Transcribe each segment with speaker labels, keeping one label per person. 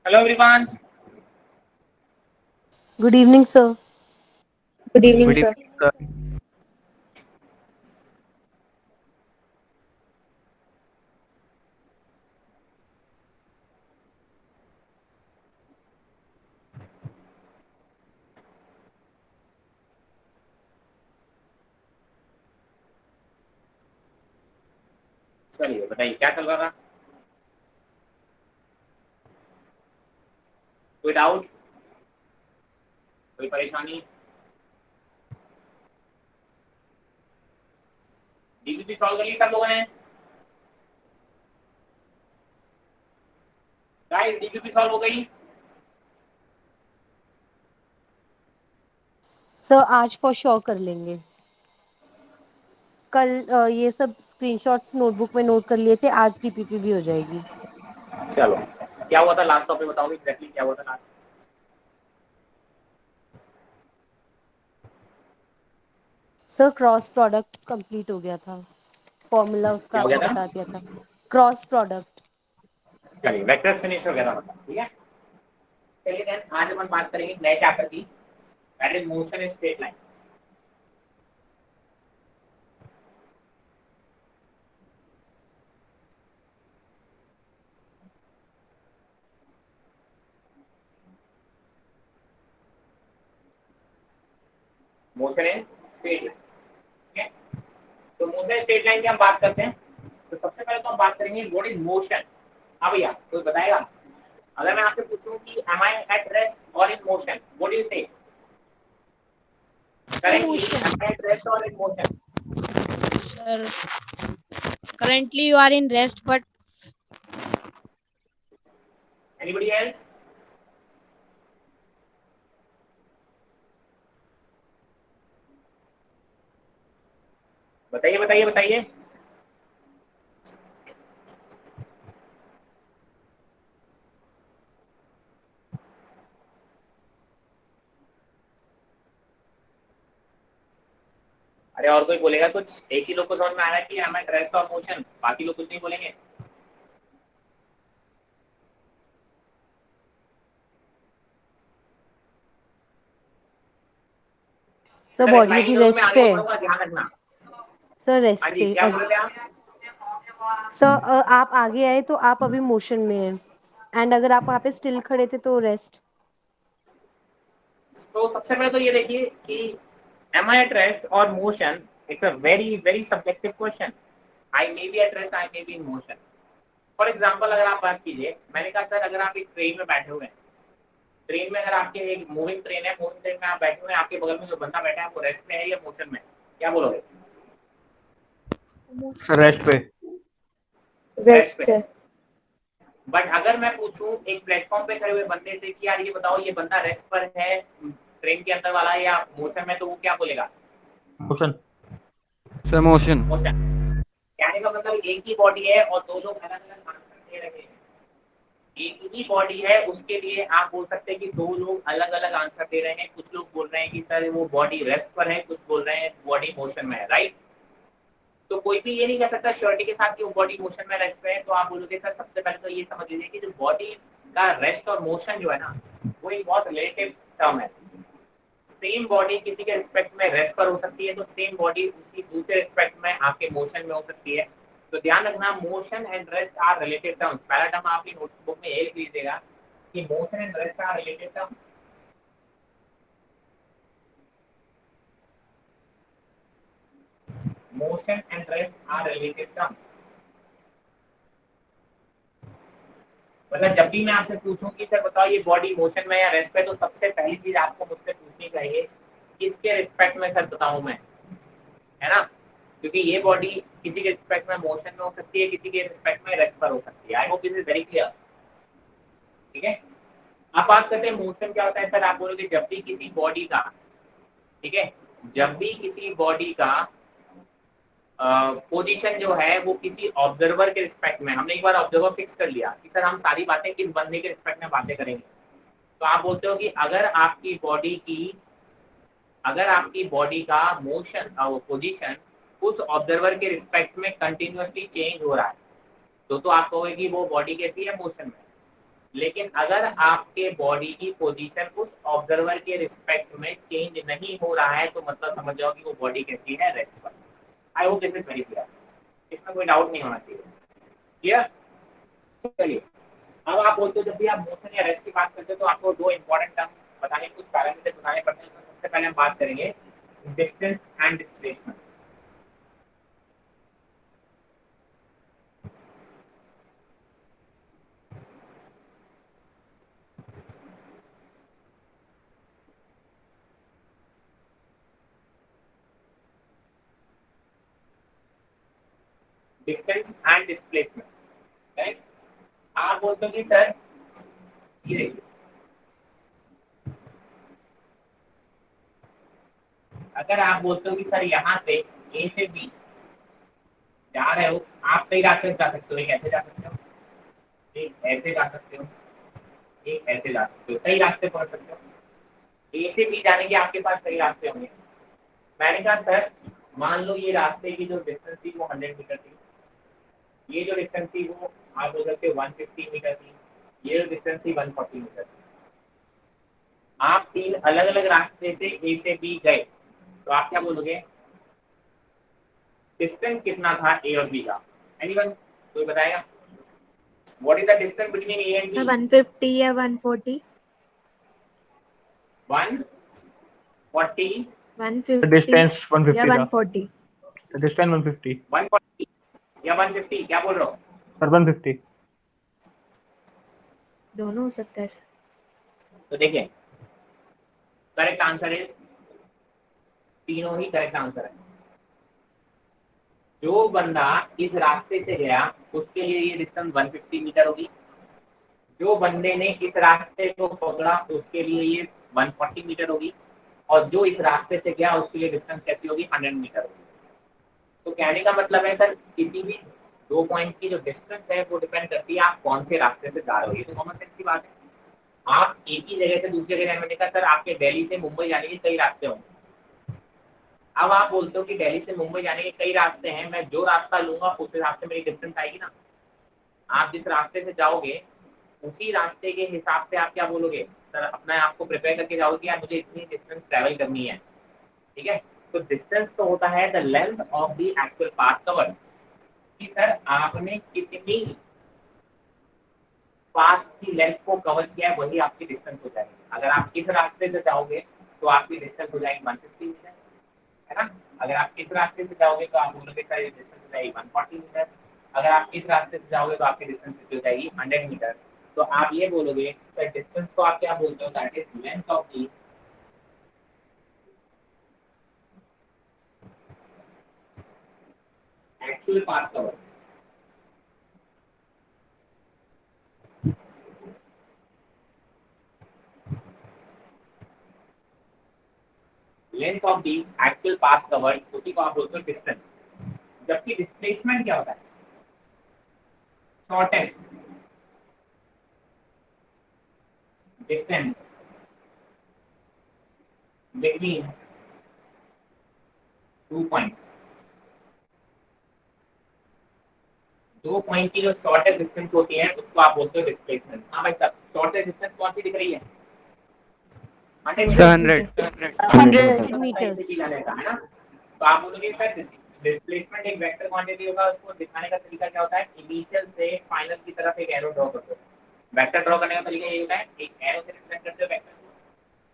Speaker 1: Hello everyone.
Speaker 2: Good evening, sir.
Speaker 3: Good evening,
Speaker 4: Good
Speaker 3: sir.
Speaker 4: evening, sir.
Speaker 1: चलिए बताइए क्या चल रहा था? कोई डाउट, कोई परेशानी? डीबीपी सॉल्व कर ली सब लोगों ने? गाइस डीबीपी सॉल्व हो गई?
Speaker 2: सर आज फॉर श्योर कर लेंगे। कल ये सब स्क्रीनशॉट्स नोटबुक में नोट कर लिए थे, आज टीपीपी भी हो जाएगी।
Speaker 1: चलो, क्या हुआ था लास्ट टॉपिक बताओगे एग्जैक्टली क्या हुआ था last?
Speaker 2: Sir cross product complete हो गया था, फॉर्मूला उसका
Speaker 1: क्या हो
Speaker 2: आपको
Speaker 1: गया
Speaker 2: बता
Speaker 1: था?
Speaker 2: दिया था। Cross product.
Speaker 1: चलिए वेक्टर फिनिश हो गया था मतलब, ठीक है। चलिए देन आज अपन बात करेंगे नए चैप्टर की, that is motion in straight line. Motion in straight line, ठीक है। तो मोशन इन स्ट्रेट लाइन की हम बात करते हैं। तो सबसे पहले तो हम बात करेंगे व्हाट इज मोशन। हाँ भैया कोई बताएगा? अगर मैं आपसे पूछूं कि एम आई एट रेस्ट और in motion, what do you से?
Speaker 3: Sir,
Speaker 1: Currently, am
Speaker 3: motion.
Speaker 1: I at rest or in motion?
Speaker 3: Sir, currently you are in rest, but
Speaker 1: Anybody else? बताइए बताइए बताइए। अरे और कोई बोलेगा कुछ? एक ही लोग को समझ में आ रहा है कि am I at rest और मोशन, बाकी लोग कुछ नहीं बोलेंगे।
Speaker 2: सर
Speaker 1: सर
Speaker 2: बॉडी
Speaker 1: एक्सप्लाइन
Speaker 2: अभी
Speaker 1: करूंगा मैं
Speaker 2: रेस्ट
Speaker 1: आगे
Speaker 2: पे
Speaker 1: को
Speaker 2: है।
Speaker 1: बढ़ूंगा, ध्यान रखना।
Speaker 2: सर
Speaker 1: हाँ
Speaker 2: रेस्ट
Speaker 1: जी
Speaker 2: पे
Speaker 1: क्या बोल
Speaker 2: अभी।
Speaker 1: रहे थे आप?
Speaker 2: सर आप आगे आए तो आप अभी मोशन में हैं, एंड अगर आप वहाँ पे स्टिल खड़े थे तो रेस्ट।
Speaker 1: तो सबसे पहले तो ये देखिए कि am I at rest or motion, it's a very very subjective question. I may be at rest, I may be in motion. For example अगर आप बात कीजिए, मैंने कहा सर अगर आप एक ट्रेन में बैठे हुए हैं, ट्रेन में अगर आपके एक मूविंग ट्रेन है, मूविंग ट्रेन में आप बैठे हुए हैं, आपके बगल में जो बंदा बैठा है वो रेस्ट में है या मोशन में है, क्या बोलोगे?
Speaker 4: सर रेस्ट पे।
Speaker 1: रेस्ट पे
Speaker 3: rest.
Speaker 1: है। बट अगर मैं पूछूं एक प्लेटफॉर्म पे खड़े हुए बंदे से कि यार ये बताओ ये बंदा रेस्ट पर है ट्रेन के अंदर वाला या मोशन में, तो वो क्या बोलेगा?
Speaker 4: मोशन।
Speaker 5: Sir motion.
Speaker 1: मोशन। कहने का मतलब एक ही बॉडी है और दो लोग अलग अलग आंसर दे रहे हैं। एक ही बॉडी है उसके लिए आप बोल सकते हैं कि दो लोग अलग अलग आंसर दे रहे हैं। कुछ लोग बोल रहे हैं कि सर वो बॉडी रेस्ट पर है, कुछ बोल रहे हैं बॉडी मोशन में है, राइट। तो कोई भी ये नहीं कह सकता श्योरिटी के साथ कि वो बॉडी मोशन में रेस्ट पे है। तो आप बोलोगे सर सबसे पहले तो ये समझ लीजिए कि जो बॉडी का रेस्ट और मोशन जो है ना, वो एक बहुत रिलेटिव टर्म है। सेम बॉडी किसी के रिस्पेक्ट में रेस्ट पर हो सकती है, तो सेम बॉडी उसी दूसरे रिस्पेक्ट में आपके मोशन में हो सकती है। तो ध्यान रखना motion and rest are related terms. पहला टर्म आपकी नोटबुक में ये लिख लीजिएगा कि motion and rest are related terms. Motion and rest are related terms. मतलब जब भी मैं आपसे पूछूं कि सर बताओ ये बॉडी मोशन में या रेस्ट पे, तो सबसे पहली चीज आपको मुझसे पूछनी चाहिए किसके रिस्पेक्ट में सर बताऊं मैं, है ना। क्योंकि ये बॉडी किसी के रिस्पेक्ट में मोशन में हो सकती है, किसी के रिस्पेक्ट में रेस्ट पर हो सकती है। आई hope this is very clear, ठीक है। अब बात करते हैं मोशन क्या होता है। सर आप बोलोगे जब भी किसी बॉडी का, ठीक है, जब भी किसी बॉडी का पोजीशन जो है वो किसी ऑब्जर्वर के रिस्पेक्ट में, हमने एक बार ऑब्जर्वर फिक्स कर लिया कि सर हम सारी बातें किस बंदे के रिस्पेक्ट में बातें करेंगे। तो आप बोलते हो कि अगर आपकी बॉडी का मोशन पोजीशन उस ऑब्जर्वर के रिस्पेक्ट में कंटिन्यूअसली चेंज हो रहा है, तो आप कहोगे कि वो बॉडी कैसी है, मोशन में। लेकिन अगर आपके बॉडी की पोजीशन उस ऑब्जर्वर के रिस्पेक्ट में चेंज नहीं हो रहा है तो मतलब समझ जाओ कि वो बॉडी कैसी है, रेस्ट पर। आई hope this is very clear, इसमें कोई डाउट नहीं होना चाहिए। क्लियर? चलिए, अब आप बोलते हो जब भी आप मोशन या रेस्ट की बात करते हो तो आपको दो इंपॉर्टेंट टर्म बताने, कुछ पैरामीटर बताने पड़ते हैं। सबसे पहले हम बात करेंगे distance and displacement. Distance and displacement, right? आप बोलते हो कि सर ये देखिए, अगर आप बोलते हो कि सर यहाँ से ए से बी जा रहे हो, आप कई रास्ते से जा सकते हो। एक ऐसे जा सकते हो, एक ऐसे जा सकते हो, एक ऐसे जा सकते हो, कई रास्ते पकड़ सकते हो। ए से बी जाने के आपके पास कई रास्ते होंगे। मैंने कहा सर मान लो ये रास्ते की जो डिस्टेंस थी वो 100 मीटर थी, ये जो डिस्टेंस थी वो आप बोल सकते हो 150 मीटर थी, ये जो डिस्टेंस थी 140 मीटर थी। आप तीन अलग अलग रास्ते से ए से बी गए तो आप क्या बोलोगे, डिस्टेंस कितना था ए और बी का? एनीवन, कोई बताएगा? What is the distance between A and
Speaker 4: sir
Speaker 1: B?
Speaker 4: 150 या 140?
Speaker 1: 140,
Speaker 4: 150
Speaker 6: डिस्टेंस
Speaker 4: या
Speaker 6: 150 था।
Speaker 4: 140?
Speaker 6: डिस्टेंस 150
Speaker 1: 140 या 150, क्या बोल रहे हो?
Speaker 6: सर 150।
Speaker 4: दोनों हो सकता है सर।
Speaker 1: तो देखिए, करेक्ट आंसर इज, तीनों ही करेक्ट आंसर है। जो बंदा इस रास्ते से गया उसके लिए ये डिस्टेंस 150 मीटर होगी, जो बंदे ने इस रास्ते को पकड़ा उसके लिए ये 140 मीटर होगी, और जो इस रास्ते से गया उसके लिए डिस्टेंस कैसी होगी, 100 मीटर होगी। तो कहने का मतलब है सर किसी भी दो पॉइंट की जो डिस्टेंस है वो डिपेंड करती है आप कौन से रास्ते से जा रहे हो। ये तो कॉमन सेंस की बात है। आप एक ही जगह से दूसरी जगह जाने का, सर आपके दिल्ली से मुंबई जाने के कई रास्ते होंगे। अब आप बोलते हो कि दिल्ली से मुंबई जाने के कई रास्ते हैं, मैं जो रास्ता लूंगा उस हिसाब से मेरी डिस्टेंस आएगी ना। आप जिस रास्ते से जाओगे उसी रास्ते के हिसाब से आप क्या बोलोगे, सर अपना आपको प्रिपेयर करके जाओगे कि यार मुझे इतनी डिस्टेंस ट्रैवल करनी है, ठीक है? तो डिस्टेंस तो होता है the length of the actual path covered, कि सर आपने कितनी पाथ की लेंथ को कवर किया है वही आपकी डिस्टेंस हो जाएगी। अगर आप इस रास्ते से जाओगे तो आपकी डिस्टेंस हो जाएगी 150 मीटर, है ना? अगर आप इस रास्ते से जाओगे तो आप बोलोगे सर ये डिस्टेंस हो जाएगी 140 मीटर। अगर आप इस रास्ते से जाओगे तो आपकी डिस्टेंस हो जाएगी 100 मीटर। तो आप ये बोलोगे सर डिस्टेंस को आप क्या बोलते हो, that is length of the actual path cover. Length of the actual path covered, उसी को आप बोलते हो डिस्टेंस। जबकि डिस्प्लेसमेंट क्या होता है, shortest distance between two point. दो पॉइंट की जो शॉर्टेस्ट डिस्टेंस होती है उसको आप बोलते हो डिस्प्लेसमेंट। हाँ भाई साहब, शॉर्टेस्ट डिस्टेंस कौन सी दिख रही है?
Speaker 5: 100
Speaker 2: 100 meters.
Speaker 1: है ना? तो आप बोलोगे सर डिस्प्लेसमेंट एक वेक्टर क्वांटिटी होगा, उसको दिखाने का तरीका क्या होता है, इनिशियल से फाइनल की तरफ एक एरो ड्रॉ करते हो। वेक्टर ड्रॉ करने का तरीका ये होता है, एक एरो से रिप्रेजेंट करते हो वेक्टर को,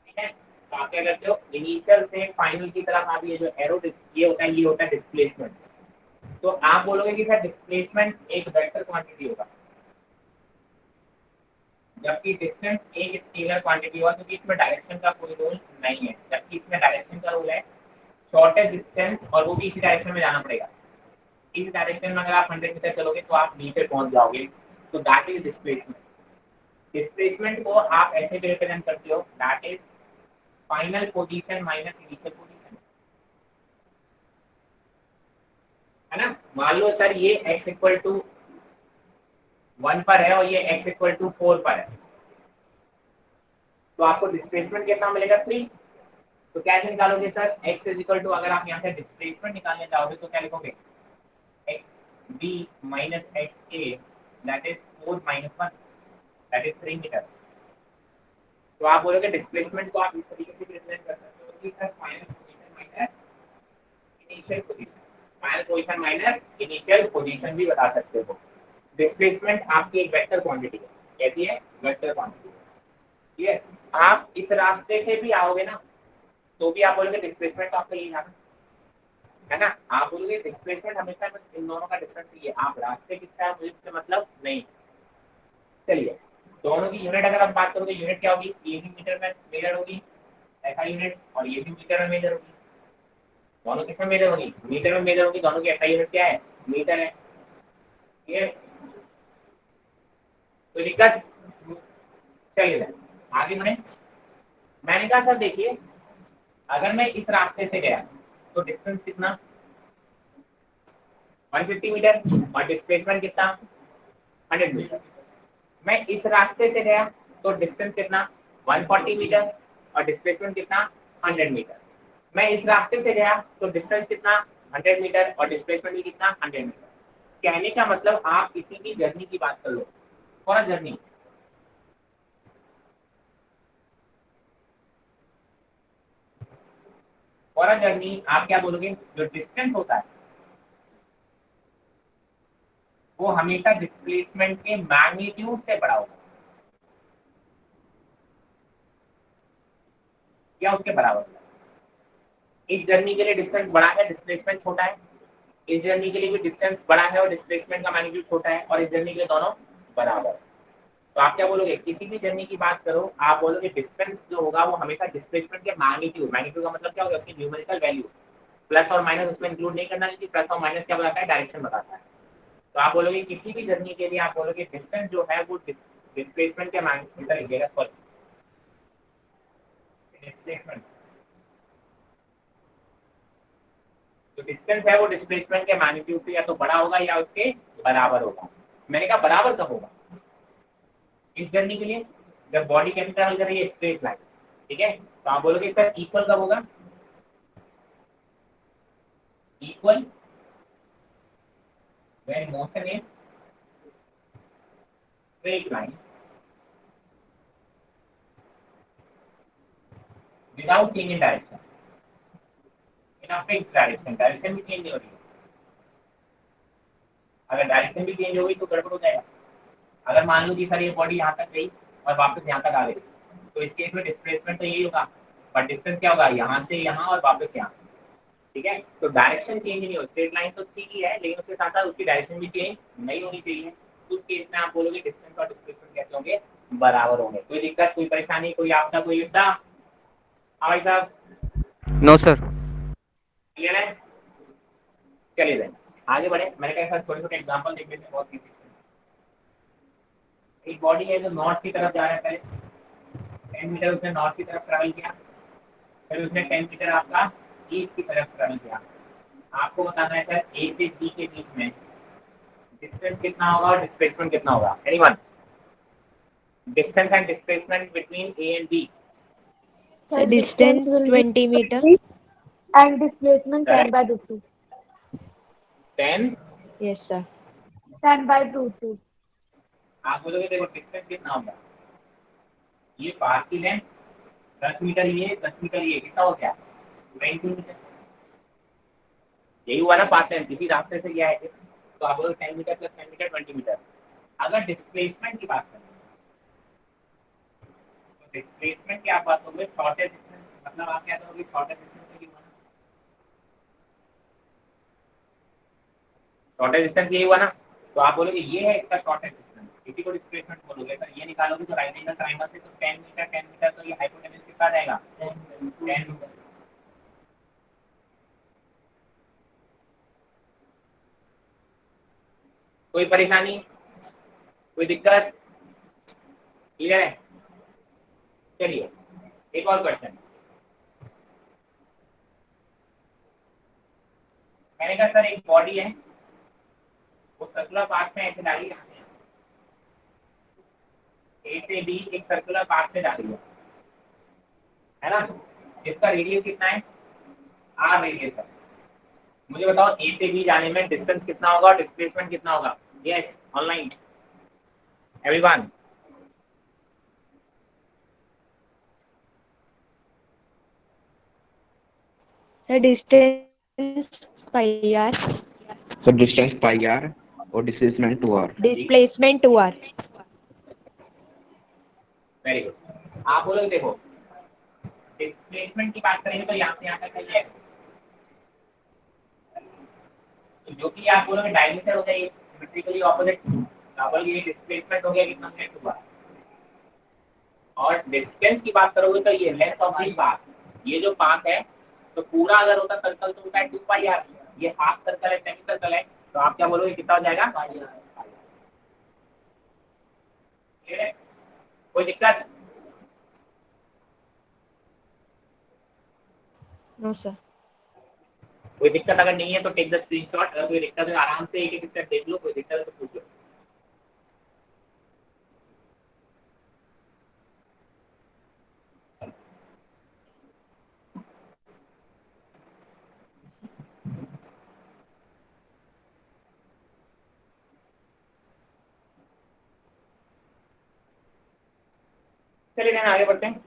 Speaker 1: ठीक है? तो आप क्या करते हो, इनिशियल से फाइनल की तरफ आप ये जो एरो ये होता है डिस्प्लेसमेंट। तो आप बोलोगे कि सर डिस्प्लेसमेंट एक वेक्टर क्वांटिटी होगा, जबकि डिस्टेंस एक स्केलर क्वांटिटी होगा, क्योंकि इसमें डायरेक्शन का कोई रोल नहीं है। जबकि इसमें डायरेक्शन का रोल है, शॉर्टेस्ट डिस्टेंस, और वो भी इसी डायरेक्शन में जाना पड़ेगा। इस डायरेक्शन में अगर आप 100 मीटर चलोगे तो आप नीचे पहुंच जाओगे, तो दैट इज डिस्प्लेसमेंट। डिस्प्लेसमेंट को आप ऐसे भी रिप्रेजेंट करते हो, that is final position minus initial position, है ना? मान लो सर ये x इक्वल टू 1 पर है और ये x इक्वल टू 4 पर है, तो आपको डिस्प्लेसमेंट कितना मिलेगा, 3। तो कैसे निकालोगे sir, x is equal to, अगर आप यहाँ से डिस्प्लेसमेंट निकालने जाओगे तो क्या लिखोगे, x b minus x a, that is 4 minus 1। That is 3 metre. तो आप बोलोगे डिस्प्लेसमेंट को आप इस तरीके से रिप्रेजेंट कर सकते हो कि sir final position minus initial position, final position minus initial position भी बता सकते हो। डिस्प्लेसमेंट आपकी एक वेक्टर क्वांटिटी है, कैसी है? Vector quantity. ठीक है, आप इस रास्ते से भी आओगे ना तो भी आप बोलोगे डिस्प्लेसमेंट तो आपका यही है ना। आप बोलोगे डिस्प्लेसमेंट हमेशा बस इन दोनों का डिफरेंस ही है, आप रास्ते किसका है मुझे इससे मतलब नहीं। चलिए, दोनों की यूनिट अगर आप बात करोगे, यूनिट क्या होगी? ये भी मीटर में मेजर होगी ऐसा यूनिट, और ये भी मीटर में मेजर होगी। दोनों किसमें मेजर होगी? मीटर में मेजर होगी। दोनों की ऐसा यूनिट क्या है? मीटर है। ठीक है, तो दिक्कत? चलिए आगे बढ़े। मैंने कहा सर देखिए, अगर मैं इस रास्ते से गया तो डिस्टेंस कितना? 150 मीटर, और डिस्प्लेसमेंट कितना? 100 मीटर। मैं इस रास्ते से गया तो डिस्टेंस कितना? 140 मीटर, और डिस्प्लेसमेंट कितना? 100 मीटर। मैं इस रास्ते से गया तो डिस्टेंस कितना? 100 मीटर, और डिस्प्लेसमेंट भी कितना? 100 मीटर। कहने का मतलब आप किसी की जर्नी की बात कर लो, फॉर जर्नी। फॉर जर्नी आप क्या बोलोगे? जो डिस्टेंस होता है वो हमेशा डिस्प्लेसमेंट के मैग्नीट्यूड से बड़ा होगा, या उसके बराबर होगा। इस जर्नी के लिए डिस्टेंस बड़ा है, डिस्प्लेसमेंट छोटा है। इस जर्नी के लिए भी डिस्टेंस बड़ा है और डिस्प्लेसमेंट का मैग्नीट्यूड छोटा है, और इस जर्नी के लिए दोनों बराबर। तो आप क्या बोलोगे? किसी भी जर्नी की बात करो, आप बोलोगे डिस्टेंस जो होगा वो हमेशा डिस्प्लेसमेंट के मैग्नीट्यूड, मैग्नीट्यूड का मतलब क्या होगा? उसकी न्यूमेरिकल वैल्यू, प्लस और माइनस उसमें इंक्लूड नहीं करना, क्योंकि प्लस और माइनस क्या बताता है? डायरेक्शन बताता है। तो आप बोलोगे किसी भी जर्नी के लिए आप बोलोगे डिस्टेंस जो है वो डिस्प्लेसमेंट के मैग्नीट्यूड लिखिएगा, सॉरी डिस्प्लेसमेंट, जो डिस्टेंस है वो डिस्प्लेसमेंट के मैग्नीट्यूड से या तो बड़ा होगा या उसके बराबर होगा। मैंने कहा बराबर कब होगा? इस जर्नी के लिए जब बॉडी कैसे ट्रैवल कर रही है? Straight line. ठीक है, तो आप बोलोगे सर इक्वल कब होगा? Equal when motion is straight line without change in direction, in a fixed direction. Direction भी चेंज नहीं हो रही है। अगर डायरेक्शन भी चेंज हो गई तो गड़बड़ हो जाएगा। अगर मान लो कि सर ये बॉडी यहाँ तक गई और वापस यहाँ तक आ गई, तो इस केस में डिस्प्लेसमेंट तो यही होगा, पर डिस्टेंस क्या होगा? यहाँ से यहाँ और वापस यहाँ। ठीक है, तो डायरेक्शन चेंज नहीं हो, स्ट्रेट लाइन तो ठीक ही है, लेकिन उसके साथ साथ उसकी डायरेक्शन भी चेंज नहीं होनी चाहिए। तो उस केस में आप बोलोगे डिस्टेंस और डिस्प्लेसमेंट कैसे होंगे? बराबर होंगे। कोई दिक्कत, कोई परेशानी, कोई आपका कोई युद्धा? हाँ भाई साहब,
Speaker 5: No, sir.
Speaker 1: क्लियर है? चलिए दें आगे बढ़े। मैंने कहा सर छोटे छोटे एग्जाम्पल देख लेते हैं, बहुत इजी। एक बॉडी है जो नॉर्थ की तरफ जा रहा है, पहले 10 मीटर उसने नॉर्थ की तरफ ट्रैवल किया, फिर उसने 10 मीटर आपका ईस्ट की तरफ ट्रैवल किया। आपको बताना है सर ए से बी के बीच में डिस्टेंस कितना होगा और डिस्प्लेसमेंट कितना होगा? Anyone? Distance and displacement between A and B.
Speaker 4: So distance 20 meter.
Speaker 7: And displacement 10 by root 2.
Speaker 1: 10
Speaker 4: Yes, sir.
Speaker 7: 10 by root 2.
Speaker 1: आप बोलोगे देखो डिस्टेंस कितना होगा? ये पास की लेंथ 10 मीटर, ये 10 मीटर, ये कितना हो गया? 20 मीटर। यही हुआ ना पास लेंथ, इसी रास्ते से गया है। तो आप बोलोगे 10 मीटर प्लस 10 मीटर 20 मीटर। अगर डिस्प्लेसमेंट की बात करें तो डिस्प्लेसमेंट की आप बात करोगे शॉर्टेस्ट डिस्टेंस, मतलब आप क्या करोगे? शॉर्टेस्ट डिस्टेंस में हुआ ना, शॉर्टेस्ट डिस्टेंस यही हुआ ना, तो आप बोलोगे ये है इसका शॉर्टेस्ट डिस्टेंस, इसी को डिस्प्लेसमेंट बोलोगे। अगर ये निकालोगे तो राइट एंगल ट्रायंगल से तो 10 मीटर 10 मीटर, तो ये हाइपोटेन्यूज कितना आ जाएगा? 10 मीटर। कोई परेशानी, कोई दिक्कत? क्लियर है? चलिए एक और क्वेश्चन। मैंने कहा सर एक बॉडी है वो सर्कुलर पाथ में ऐसे डाली है, ए से बी एक सर्कुलर पाथ में डाली है ना? इसका रेडियस कितना है? आर रेडियस है। मुझे बताओ ए से बी जाने में डिस्टेंस कितना होगा और डिस्प्लेसमेंट कितना होगा? Yes online everyone,
Speaker 4: sir distance pi r,
Speaker 8: sir distance pi r और displacement 2r।
Speaker 4: Displacement 2r।
Speaker 1: Very good. आप बोलोगे देखो डिस्प्लेसमेंट की बात करेंगे तो यहाँ से यहाँ तक चल जाएगा, तो जो कि आप बोलोगे डायमीटर हो गया ये सिमेट्रिकली ऑपोजिट, डबल ये डिस्प्लेसमेंट हो गया कितना है 2r। और डिस्टेंस की बात करोगे तो ये लेंथ ऑफ द पाथ, ये जो पाथ है तो पूरा अगर होता सर्कल तो होता है 2 पाई आर, ये हाफ सर्कल है सेमी सर्कल है, तो आप क्या बोलोगे कितना हो जाएगा पाई आर। कोई दिक्कत?
Speaker 4: No sir.
Speaker 1: कोई दिक्कत अगर नहीं है तो टेक द स्क्रीनशॉट, अगर कोई दिक्कत है आराम से एक एक स्टेप देख लो, कोई दिक्कत है तो पूछ लो। चलिए ना आगे बढ़ते हैं।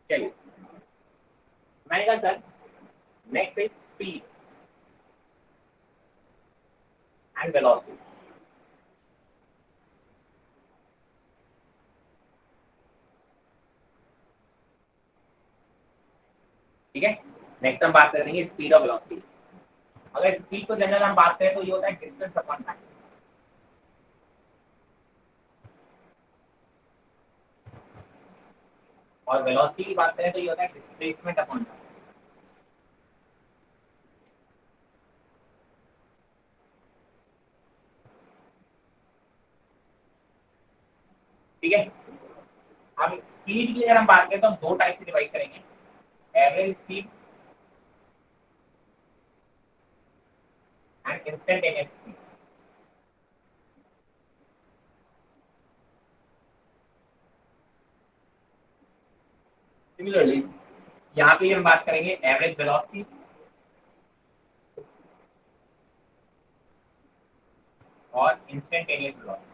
Speaker 1: चलिए मैंने कहा sir next is speed and velocity. ठीक है, नेक्स्ट हम बात करेंगे स्पीड और वेलोसिटी। अगर स्पीड को जनरल हम बात करें तो ये होता है डिस्टेंस अपॉन टाइम, और वेलोसिटी की बात करें तो ये होता है डिस्प्लेसमेंट अपॉन टाइम। ठीक है, अब स्पीड की अगर हम बात करें तो हम दो टाइप से डिवाइड करेंगे, average speed and instantaneous speed. Similarly यहाँ पे हम बात करेंगे एवरेज वेलोसिटी और इंस्टेंटेनियस वेलोसिटी।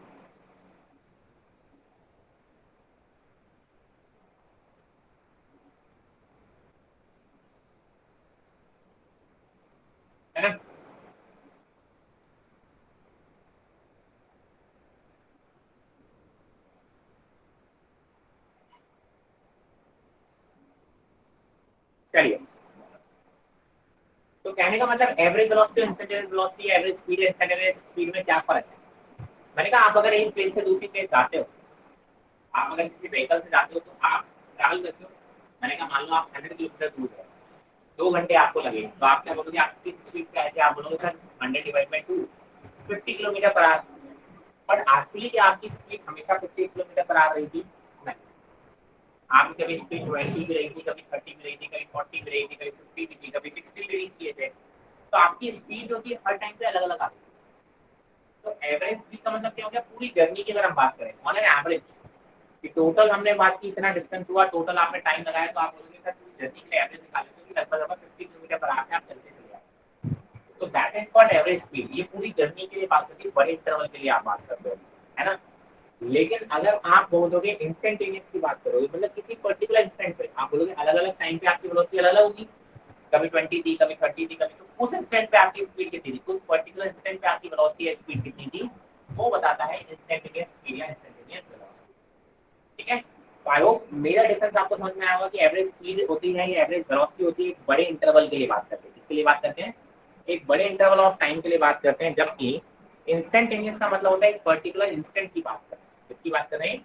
Speaker 1: है ना? चलिए, तो कहने का मतलब एवरेज वेलोसिटी और इंस्टेंटेनियस वेलोसिटी, एवरेज स्पीड और इंस्टेंटेनियस स्पीड में क्या फर्क है? मैंने कहा आप अगर एक प्लेस से दूसरी प्लेस जाते हो, आप अगर किसी व्हीकल से जाते हो तो आप ट्रैवल करते हो, मैंने कहा मान लो आप 100 किलोमीटर दूर है, 2 घंटे आपको लगेगा, तो आप क्या बोलोगे आप किस स्पीड से आए थे? आप बोलोगे sir 100 divide by 2 50 kilometre per hour. But actually क्या आपकी स्पीड हमेशा 50 किलोमीटर पर आवर रही थी? नहीं, आपकी कभी स्पीड 20 भी रही थी, कभी 30 भी रही थी, कभी 40 भी रही थी, कभी 50 भी थी, कभी 60 भी रीच किए थे। तो आपकी स्पीड जो थी हर टाइम पे अलग अलग आती है। तो एवरेज स्पीड का मतलब क्या हो गया? पूरी जर्नी की अगर हम बात करें ऑन एन एवरेज कि टोटल हमने बात की इतना डिस्टेंस हुआ, टोटल आपने टाइम लगाया, तो आप बोलोगे सर पूरी जर्नी के लिए एवरेज निकालें तो लगभग 50 किलोमीटर पर आवर से आप चलते चले जाए। तो that is called average speed. ये पूरी जर्नी के लिए बात होती है, बड़े इंटरवल के लिए आप बात करते हो, है ना? लेकिन अगर आप बोलोगे इंस्टेंटेनियस की बात करोगे, मतलब किसी पर्टिकुलर इंस्टेंट पे आप बोलोगे अलग अलग टाइम पे आपकी वेलोसिटी अलग अलग होगी, कभी 20 थी, कभी 30 थी, कभी, तो उस इंस्टेंट पे आपकी स्पीड कितनी थी, उस पर्टिकुलर इंस्टेंट पे आपकी वेलोसिटी या स्पीड कितनी थी, वो बताता है इंस्टेंटेनियस स्पीड या इंस्टेंटेनियस वेलोसिटी। ठीक है, तो आई होप मेरा डिफरेंस आपको समझ में आया होगा कि एवरेज स्पीड होती है या एवरेज वेलोसिटी होती है एक बड़े इंटरवल के लिए बात करते हैं। किसके लिए बात करते हैं? एक बड़े इंटरवल ऑफ टाइम के लिए बात करते हैं, जबकि इंस्टेंटेनियस का मतलब होता है एक पर्टिकुलर इंस्टेंट की बात कर रहे हैं। किसकी बात कर रहे हैं?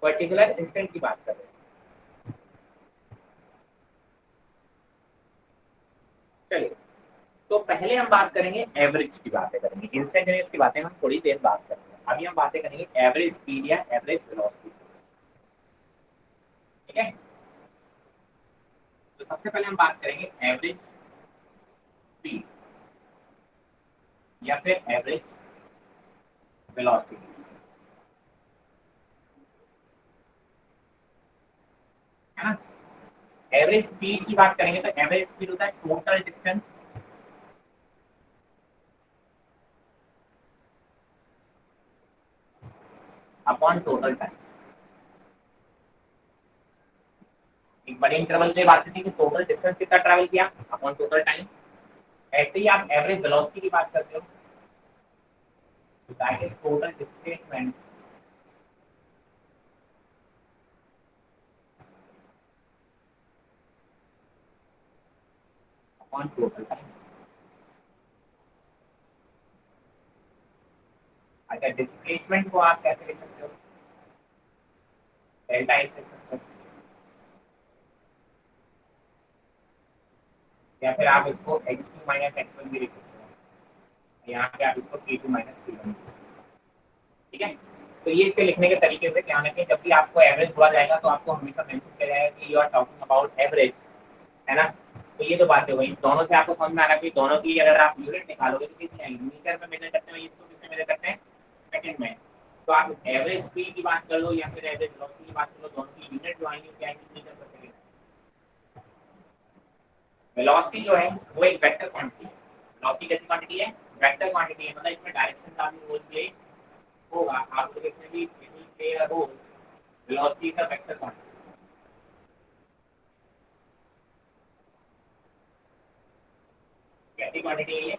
Speaker 1: पर्टिकुलर इंस्टेंट की बात कर रहे हैं। चलिए, तो पहले हम बात करेंगे एवरेज की बातें करेंगे, इंस्टेंटेनियस की बातें हम थोड़ी देर बात करेंगे। अभी हम बातें करेंगे एवरेज स्पीड या एवरेज वेलोसिटी। ठीक है, तो सबसे पहले हम बात करेंगे एवरेज स्पीड या फिर एवरेज वेलोसिटी। है ना? एवरेज स्पीड की बात करेंगे तो एवरेज स्पीड होता है total distance upon total time. एक बड़े इंटरवल पे बात करते हैं कि टोटल डिस्टेंस कितना ट्रैवल किया अपॉन टोटल टाइम। ऐसे ही आप एवरेज वेलोसिटी की बात करते हो तो that is total displacement upon total time. अगर डिस्प्लेसमेंट को आप कैसे लिख सकते हो, डेल्टा एक्स लिख सकते हो, या फिर आप इसको x2 माइनस x1 भी लिख सकते हो। यहाँ पे आप इसको k2 माइनस k1। ठीक है, तो ये इसके लिखने के तरीके से क्या है कि जब भी आपको एवरेज बोला जाएगा तो आपको हमेशा मेंशन किया जाएगा कि you are talking about average. है ना? तो ये तो बात हो गई। दोनों से आपको समझ में आ रहा है कि दोनों की अगर आप यूनिट निकालोगे तो कितनी आएगी, मीटर में मेजर करते हैं, इसको किसमें मेजर करते हैं, सेकंड में। तो आप एवरेज स्पीड की बात कर लो या फिर एवरेज वेलोसिटी की बात कर लो, दोनों की यूनिट जो आएंगी क्या आएंगी, मीटर पर सेकंड। वेलोसिटी जो है वो एक वेक्टर क्वांटिटी है। वेलोसिटी कैसी क्वांटिटी है, वेक्टर क्वांटिटी है, मतलब इसमें डायरेक्शन का भी रोल प्ले होगा। आप लोग इसमें भी प्ले अ रोल। वेलोसिटी का वेक्टर क्वांटिटी कैसी क्वांटिटी है, ये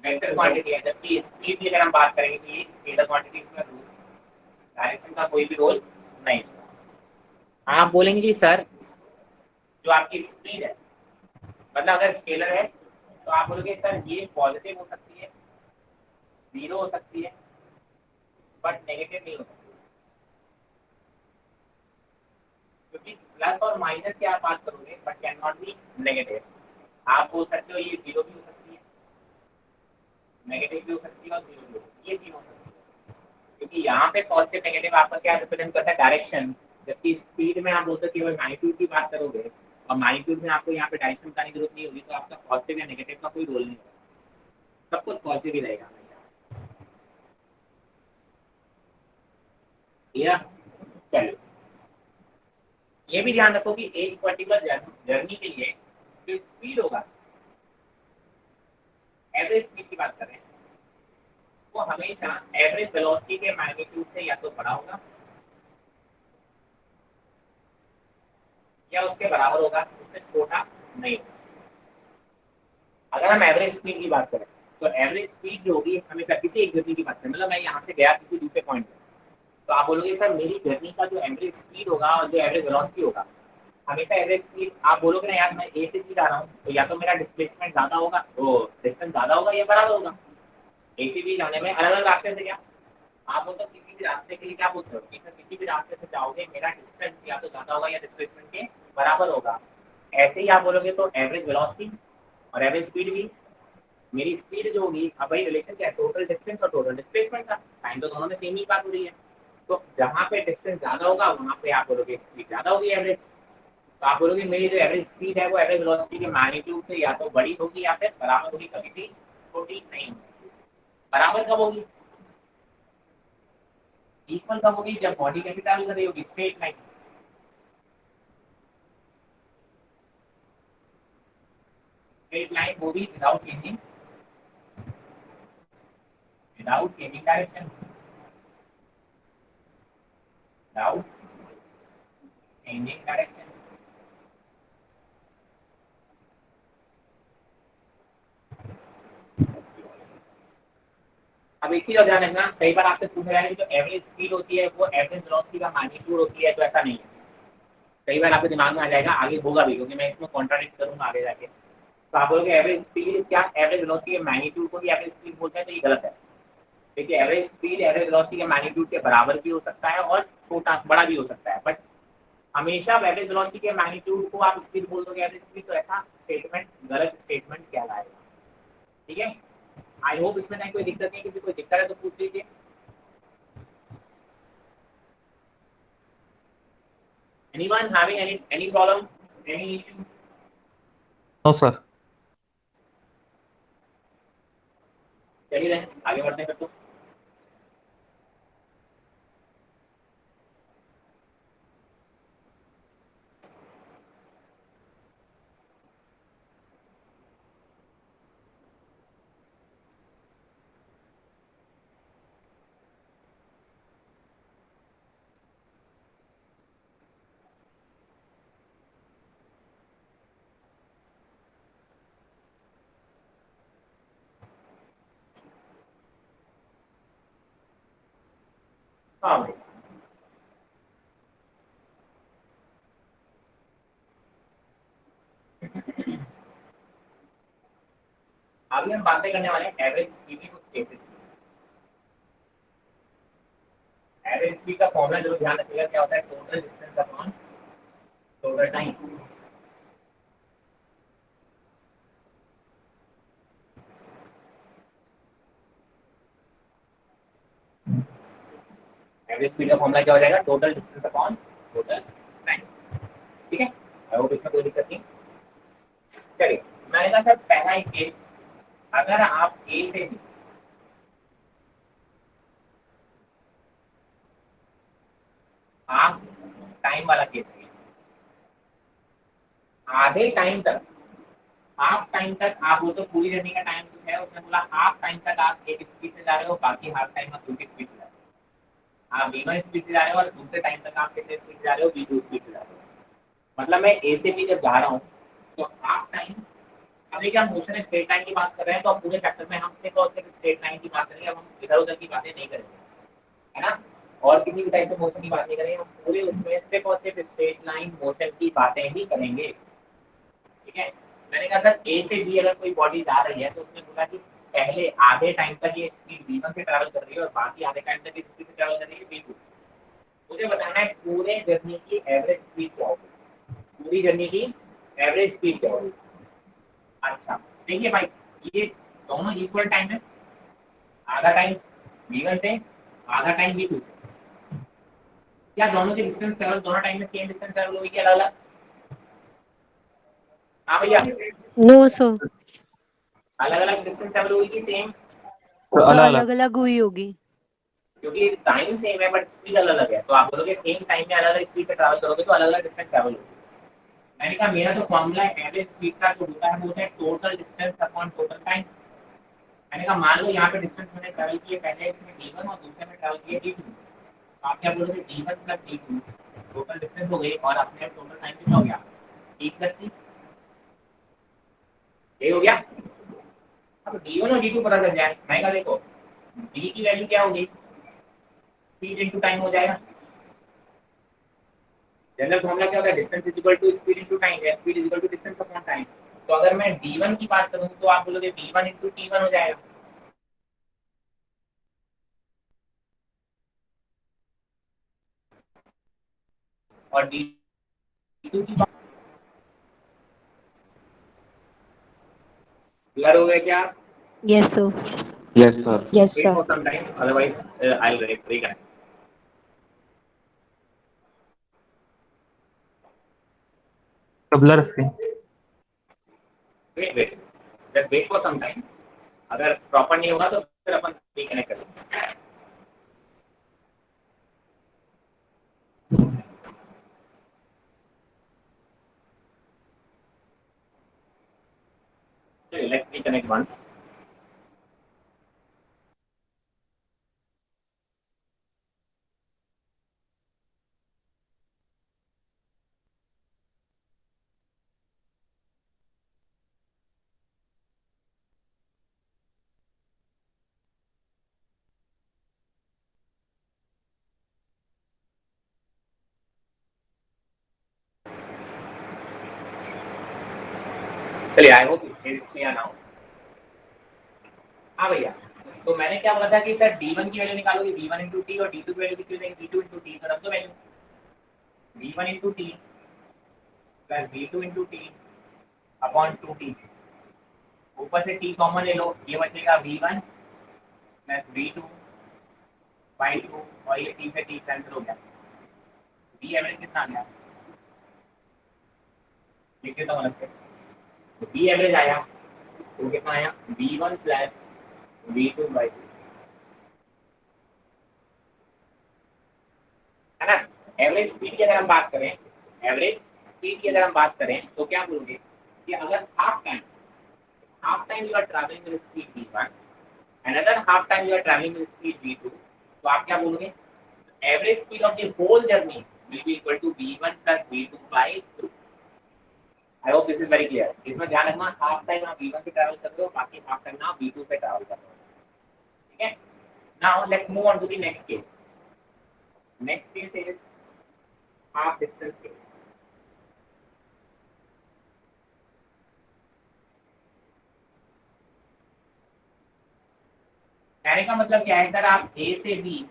Speaker 1: वेक्टर क्वांटिटी है। जबकि स्पीड की अगर हम बात करेंगे तो ये स्केलर क्वांटिटी, इसमें डायरेक्शन का कोई भी रोल नहीं। आप बोलेंगे कि सर जो आपकी स्पीड है, मतलब अगर स्केलर है तो आप बोलोगे सर ये पॉजिटिव हो सकती है, जीरो हो सकती है, बट नेगेटिव नहीं हो सकती, क्योंकि प्लस और माइनस की आप बात करोगे but can not be negative. आप बोल सकते हो ये जीरो भी हो सकती है, नेगेटिव भी हो सकती है और जीरो भी हो सकती है, ये तीन हो सकती है। क्योंकि यहाँ पे पॉजिटिव नेगेटिव आपका क्या रिप्रेजेंट करता है, डायरेक्शन। जबकि स्पीड में आप बोलते हो केवल मैग्नीट्यूड की बात करोगे और मैग्नीट्यूड में आपको यहाँ पे डायरेक्शन बताने की जरूरत नहीं होगी, तो आपका पॉजिटिव या नेगेटिव का कोई रोल नहीं होगा, सब कुछ पॉजिटिव ही रहेगा हमेशा। या चलो ये भी ध्यान रखो कि एक पर्टिकुलर जर्नी के लिए जो स्पीड होगा, एवरेज स्पीड की बात कर रहे हैं, वो हमेशा एवरेज वेलोसिटी के मैग्नीट्यूड से या तो बड़ा होगा या उसके बराबर होगा, उससे छोटा नहीं होगा। अगर हम एवरेज स्पीड की बात करें तो एवरेज स्पीड जो होगी हमेशा किसी एक जर्नी की बात करें, मतलब मैं यहाँ से गया किसी दूसरे पॉइंट पे, तो आप बोलोगे सर मेरी जर्नी का जो एवरेज स्पीड होगा और जो एवरेज वेलोसिटी होगा, हमेशा एवरेज स्पीड। आप बोलोगे ना यार मैं ए से बी जा रहा हूँ, तो या तो मेरा डिस्प्लेसमेंट ज्यादा होगा, तो डिस्टेंस ज्यादा होगा या बराबर होगा। ए से बी जाने में अलग अलग रास्ते से क्या, आप बोलते हो किसी भी रास्ते के लिए क्या बोलते हो कि सर किसी भी रास्ते से जाओगे मेरा डिस्टेंस या तो ज्यादा होगा या डिस्प्लेसमेंट के बराबर होगा। ऐसे ही आप बोलोगे तो एवरेज वेलोसिटी और एवरेज स्पीड भी, मेरी स्पीड जो होगी, अब भाई रिलेशन क्या है, टोटल डिस्टेंस और टोटल डिस्प्लेसमेंट का। टाइम तो दोनों में सेम ही बात हो रही है, तो जहाँ पे डिस्टेंस ज्यादा होगा वहाँ पे आप बोलोगे स्पीड ज्यादा होगी एवरेज। तो आप बोलोगे मेरी जो एवरेज स्पीड है वो एवरेज वेलोसिटी के मैग्नीट्यूड से या तो बड़ी होगी या फिर बराबर होगी, कभी भी छोटी नहीं होगी। बराबर कब होगी, इक्वल कब होगी, जब बॉडी कैपिटल कर रही होगी, स्ट्रेट लाइन। स्ट्रेट लाइन वो भी without changing direction, without changing direction. अब एक चीज और ध्यान रखना, कई बार आपसे पूछा जाएगा कि जो एवरेज स्पीड होती है वो एवरेज वेलोसिटी का मैग्नीट्यूड होती है, तो ऐसा नहीं है। कई बार आपके दिमाग में आ जाएगा, आगे होगा भी, क्योंकि मैं इसमें कॉन्ट्राडिक्ट करूंगा आगे जाके। तो आप बोलोगे एवरेज स्पीड क्या एवरेज वेलोसिटी के मैग्नीट्यूड को ही एवरेज स्पीड बोलते हैं, तो ये गलत है। देखिए एवरेज स्पीड एवरेज वेलोसिटी के मैग्नीट्यूड के बराबर भी हो सकता है और छोटा बड़ा भी हो सकता है, बट हमेशा एवरेज वेलोसिटी के मैग्नीट्यूड को आप स्पीड बोल दोगे एवरेज स्पीड, तो ऐसा स्टेटमेंट गलत स्टेटमेंट कहलाएगा। ठीक है, आई होप इसमें नहीं कोई दिक्कत नहीं, किसी कोई दिक्कत है तो पूछ लीजिए। Anyone having any problem, any issue?
Speaker 6: No, sir.
Speaker 1: चलिए आगे बढ़ते हैं फिर तो। हाँ भाई, अभी हम बातें करने वाले हैं एवरेज स्पीड की कुछ केसेस। एवरेज स्पीड का फॉर्मूला जो ध्यान रखिएगा क्या होता है, total distance upon total time. Average speed का फॉर्मूला क्या हो जाएगा, total distance upon total time. ठीक है, आई होप इसमें कोई दिक्कत नहीं। चलिए, मैंने कहा सर पहला एक केस, अगर आप ए से भी आप टाइम वाला केस है, आधे टाइम तक, हाफ टाइम तक आप, वो तो पूरी जर्नी का टाइम जो है उसने बोला हाफ टाइम तक आप एक स्पीड से जा रहे हो, बाकी हाफ टाइम आप दूसरी स्पीड से जा रहे हो। आप v1 स्पीड से जा रहे हो और दूसरे टाइम तक आप कितने स्पीड से जा रहे हो, v2 स्पीड से जा रहे हो। मतलब मैं ए से बी जब जा रहा हूँ तो हाफ टाइम, अभी क्या हम मोशन स्ट्रेट लाइन की बात कर रहे हैं तो अब पूरे चैप्टर में हम सिर्फ और सिर्फ स्ट्रेट लाइन की बात करेंगे, अब हम इधर उधर की बातें नहीं करेंगे, है ना। और किसी भी टाइप के मोशन की बात नहीं करेंगे, हम पूरे उसमें सिर्फ और सिर्फ स्ट्रेट लाइन मोशन की बातें ही करेंगे। ठीक है, मैंने कहा सर ए से बी अगर कोई बॉडी जा रही है तो उसने बोला कि पहले आधे टाइम तक ये स्पीड v1 से ट्रैवल कर रही है और बाकी आधे टाइम तक ये स्पीड से ट्रैवल कर रही है v2। मुझे बताना है पूरे जर्नी की एवरेज स्पीड क्या होगी, पूरी जर्नी की एवरेज स्पीड क्या होगी। अच्छा देखिए भाई, ये दोनों इक्वल टाइम है, आधा टाइम v1 से, आधा टाइम v2 से। क्या दोनों के डिस्टेंस ट्रैवल दोनों टाइम में सेम डिस्टेंस ट्रैवल होगी क्या अलग अलग? हाँ भैया,
Speaker 2: नो सर,
Speaker 1: अलग अलग डिस्टेंस ट्रैवल होगी कि सेम?
Speaker 2: सर
Speaker 6: अलग
Speaker 2: अलग अलग हुई होगी।
Speaker 1: क्योंकि टाइम सेम है बट स्पीड अलग अलग है, तो आप बोलोगे सेम टाइम में अलग अलग स्पीड से ट्रैवल करोगे तो अलग अलग डिस्टेंस ट्रैवल होगी। मैंने कहा मेरा जो फॉर्मूला है एवरेज स्पीड का जो होता है वो होता है total distance upon total time. मैंने कहा मान लो यहाँ पे डिस्टेंस मैंने ट्रैवल किए, पहले इसमें d1 और दूसरे में ट्रैवल किए d2, तो आप क्या बोलोगे d1 plus d2 total distance हो गई और अपने टोटल टाइम कितना हो गया, t प्लस t, ये हो गया। अब d1 और d2 पता चल जाए, मैं कहा देखो d की वैल्यू क्या होगी, स्पीड इनटू टाइम हो जाएगा। जनरल फॉर्मूला क्या होता है, distance is equal to speed into time, या speed is equal to distance upon time. तो अगर मैं d1 की बात करूं तो आप बोलोगे d1 इनटू t1 हो जाएगा। और d2 की बात, क्लियर हो गया क्या?
Speaker 2: Yes sir.
Speaker 8: Yes, sir.
Speaker 4: Yes,
Speaker 1: Wait
Speaker 4: sir.
Speaker 1: for some time, otherwise I'll reconnect.
Speaker 6: Blur screen.
Speaker 1: Wait, just wait for some time. अगर प्रॉपर नहीं होगा तो फिर अपन रिकनेक्ट करेंगे। चलिए लेट्स रिकनेक्ट वंस। चलिए I hope it is clear now. हाँ भैया, तो मैंने क्या बोला था कि सर d1 की वैल्यू निकालोगे v1 इंटू टी और d2 की वैल्यू कितनी होगी v2 इंटू टी, तो रख दो value v1 into T plus v2 into T upon 2t। ऊपर से t कॉमन ले लो, ये बचेगा v1 प्लस v2 बाई 2 और ये t से t कैंसिल हो गया, v एवरेज कितना आ गया लिख देता हूँ अलग से, बी एवरेज आया तो कितना आया v1 प्लस v2 बाई 2, है ना। एवरेज स्पीड की अगर हम बात करें, एवरेज स्पीड की अगर हम बात करें तो क्या बोलोगे कि अगर half time you are travelling with speed v1 another half time you are traveling with speed v2, तो आप क्या बोलोगे average speed of the whole journey will be equal to v1 plus v2 by 2। I hope this is very clear. इसमें ध्यान रखना half time आप v1 पे travel कर रहे हो, बाकी हाफ टाइम आप v2 पे ट्रैवल कर रहे हो, ठीक है। Now let's move on to the next case. Next case is half distance case. कहने का मतलब क्या है सर, आप ए से बी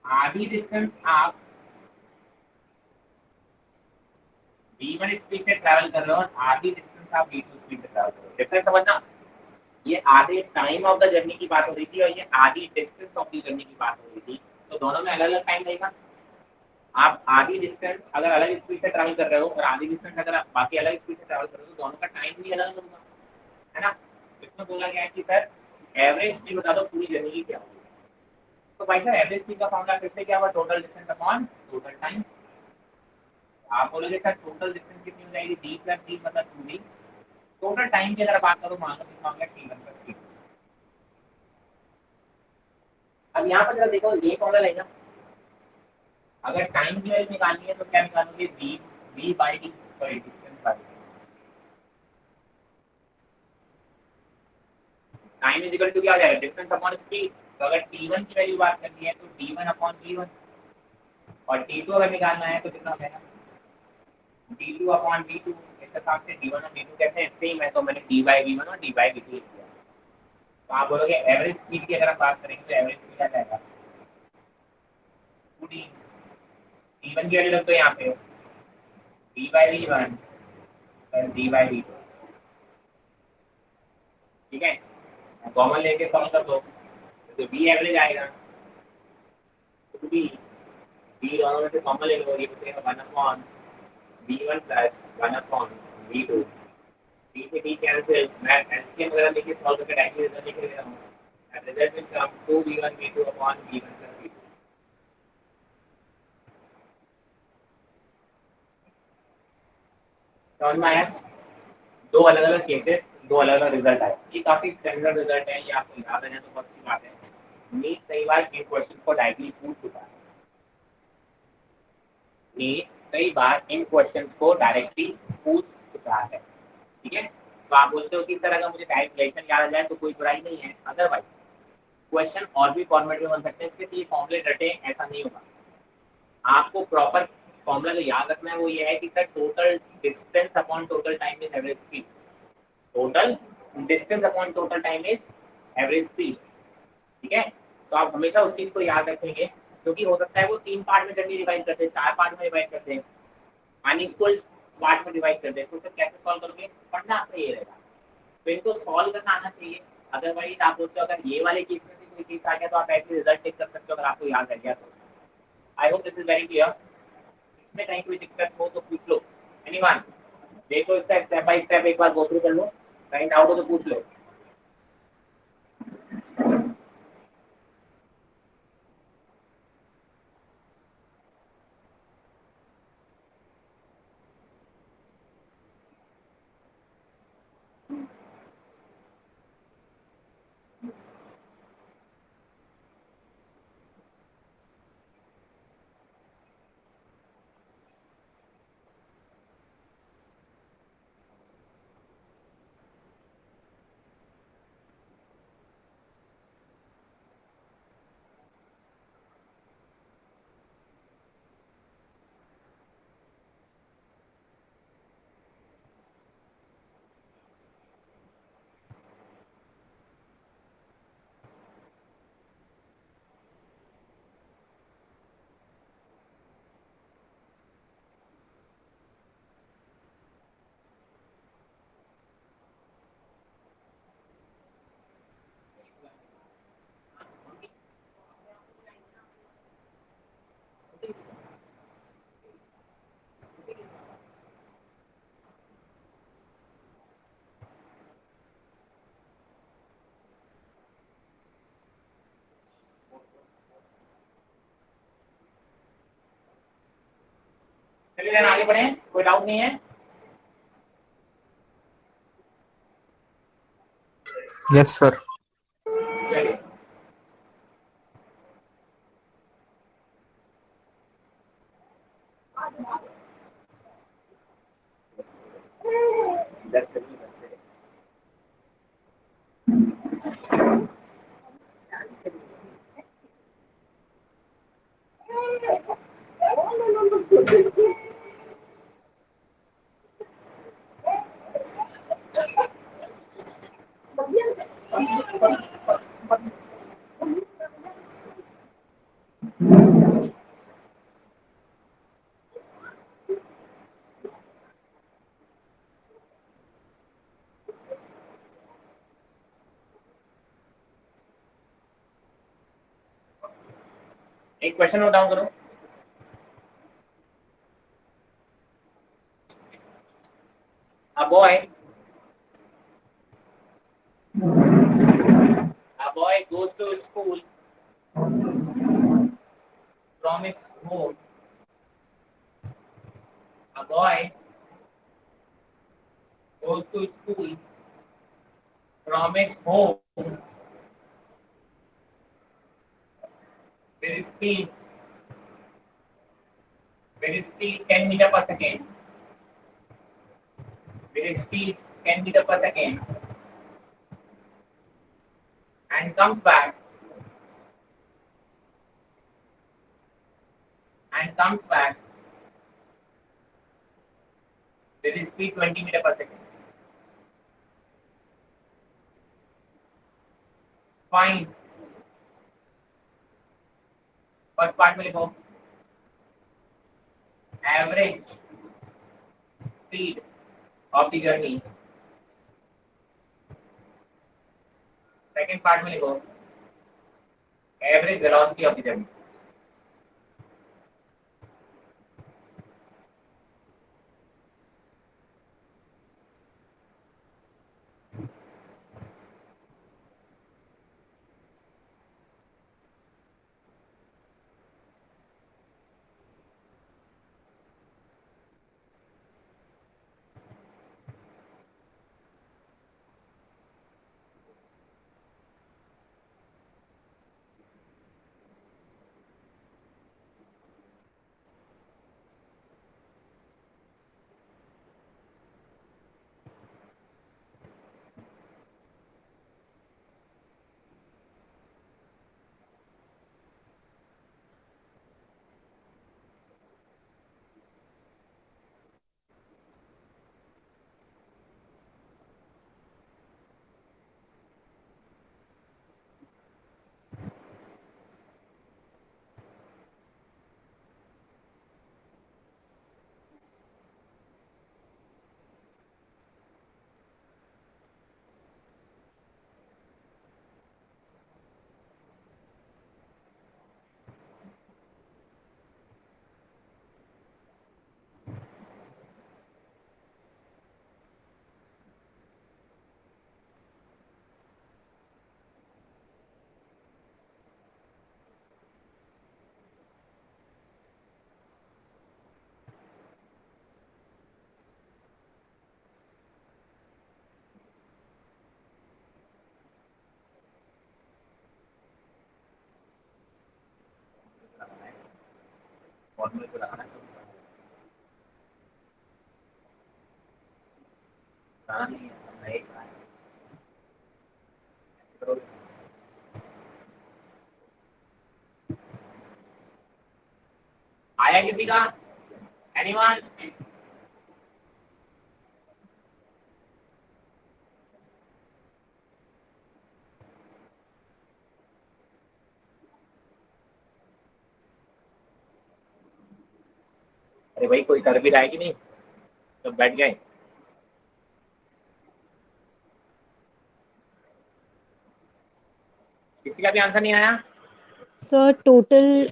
Speaker 1: आधी डिस्टेंस आप v1 स्पीड से ट्रैवल कर रहे हो और आधी डिस्टेंस आप v2 स्पीड से ट्रैवल कर रहे हो। डिफरेंस समझना, ये आधे टाइम ऑफ द जर्नी की बात हो रही थी और ये आधी डिस्टेंस ऑफ द जर्नी की बात हो रही थी, तो दोनों में अलग अलग टाइम रहेगा। आप आधी डिस्टेंस अगर अलग स्पीड से ट्रैवल कर रहे हो और आधी डिस्टेंस अगर आप बाकी अलग स्पीड से ट्रैवल कर रहे हो तो दोनों का टाइम भी अलग होगा, है ना। इसमें बोला गया है कि सर एवरेज स्पीड बता दो पूरी जर्नी की क्या होगी। तो भाई सर एवरेज स्पीड का फॉर्मूला फिर से क्या हुआ, total distance upon total time. आप बोलोगे सर टोटल डिस्टेंस कितनी हो जाएगी, d प्लस d मतलब 2d। टोटल टाइम की अगर बात करो मान लो इस मामले t1 प्लस t2। अब यहाँ पर जरा देखो ये फॉर्मूला लेगा, अगर टाइम की वैल्यू निकालनी है तो क्या निकालोगे v by d, sorry distance by time is equal to क्या आ जाएगा डिस्टेंस अपॉन स्पीड। तो अगर t1 की वैल्यू बात करनी है तो d1 अपॉन v1 और t2 अगर निकालना है तो कितना हो जाएगा d2 अपॉन v2। इस हिसाब से d1 और d2 कैसे हैं सेम है, तो मैंने d बाई v1 और d बाई v2 लिख दिया। तो आप बोलोगे एवरेज स्पीड की अगर हम बात करेंगे तो एवरेज स्पीड आ जाएगा 2d। d1 की वैल्यू रख दो यहाँ पे d by v1 plus d by v2, ठीक है। कॉमन लेके सॉल्व कर दो तो b एवरेज आएगा 2d। b दोनों में से कॉमन ले लो, ये बचेगा 1 upon v1 plus 1 upon v2। b से b कैंसिल, मैं एलसीएम वगैरह लेके सॉल्व करके डायरेक्टली रिजल्ट लिख रहा हूँ। Result will come 2v1 v2 upon v1 plus v2। समझ में आया? दो अलग अलग केसेस, दो अलग अलग रिजल्ट आए। ये काफी स्टैंडर्ड रिजल्ट है, ये आपको याद है तो बहुत अच्छी बात है। नीट कई बार इन क्वेश्चन को डायरेक्टली पूछ चुका है, नीट कई बार इन क्वेश्चंस को डायरेक्टली पूछ चुका है, ठीक है। तो आप बोलते हो कि सर अगर मुझे डायरेक्ट रिलेशन याद आ जाए तो कोई बुराई नहीं है, अदरवाइज क्वेश्चन और भी फॉर्मेट में बन सकते हैं। इसके लिए फॉर्मूले रटे ऐसा नहीं होगा, आपको प्रॉपर फॉर्मूला जो याद रखना है वो ये है कि sir total distance upon total time is average speed. Total distance upon total time is average speed, ठीक है। तो आप हमेशा उस चीज को याद रखेंगे, क्योंकि हो सकता है वो 3 पार्ट में जर्नी डिवाइड करते हैं, 4 पार्ट में डिवाइड करते हैं, अनइक्वल पार्ट में डिवाइड करते हैं, तो फिर कैसे सॉल्व करोगे, पढ़ना आपका ये रहेगा। तो इनको सॉल्व करना आना चाहिए, अदरवाइज आप बोलते हो अगर ये वाले केस में से कोई केस आ गया तो आप ऐसे रिजल्ट टेक कर सकते हो अगर आपको याद रह गया तो। आई hope this is very clear. इसमें कहीं कोई दिक्कत हो तो पूछ लो, एनीवन। देखो इसका स्टेप बाय स्टेप एक बार गो थ्रू कर लो, कहीं डाउट हो तो पूछ लो। चलिए देन आगे बढ़े, कोई डाउट नहीं है?
Speaker 6: Yes, sir.
Speaker 1: चलिए एक क्वेश्चन नोट डाउन करो। A boy goes to school from his home. A boy goes to school from his home with speed 10 meter per second. With speed 10 meter per second, and comes back with speed 20 meter per second. Find first part में लिखो average speed of the journey. Second part में लिखो average velocity of the journey. फॉर्मूले को लगाना नहीं है, आया किसी का? एनीवन? अरे भाई कोई कर भी रहा है कि नहीं? तो बैठ गए। किसी का भी आंसर नहीं आया?
Speaker 2: सर टोटल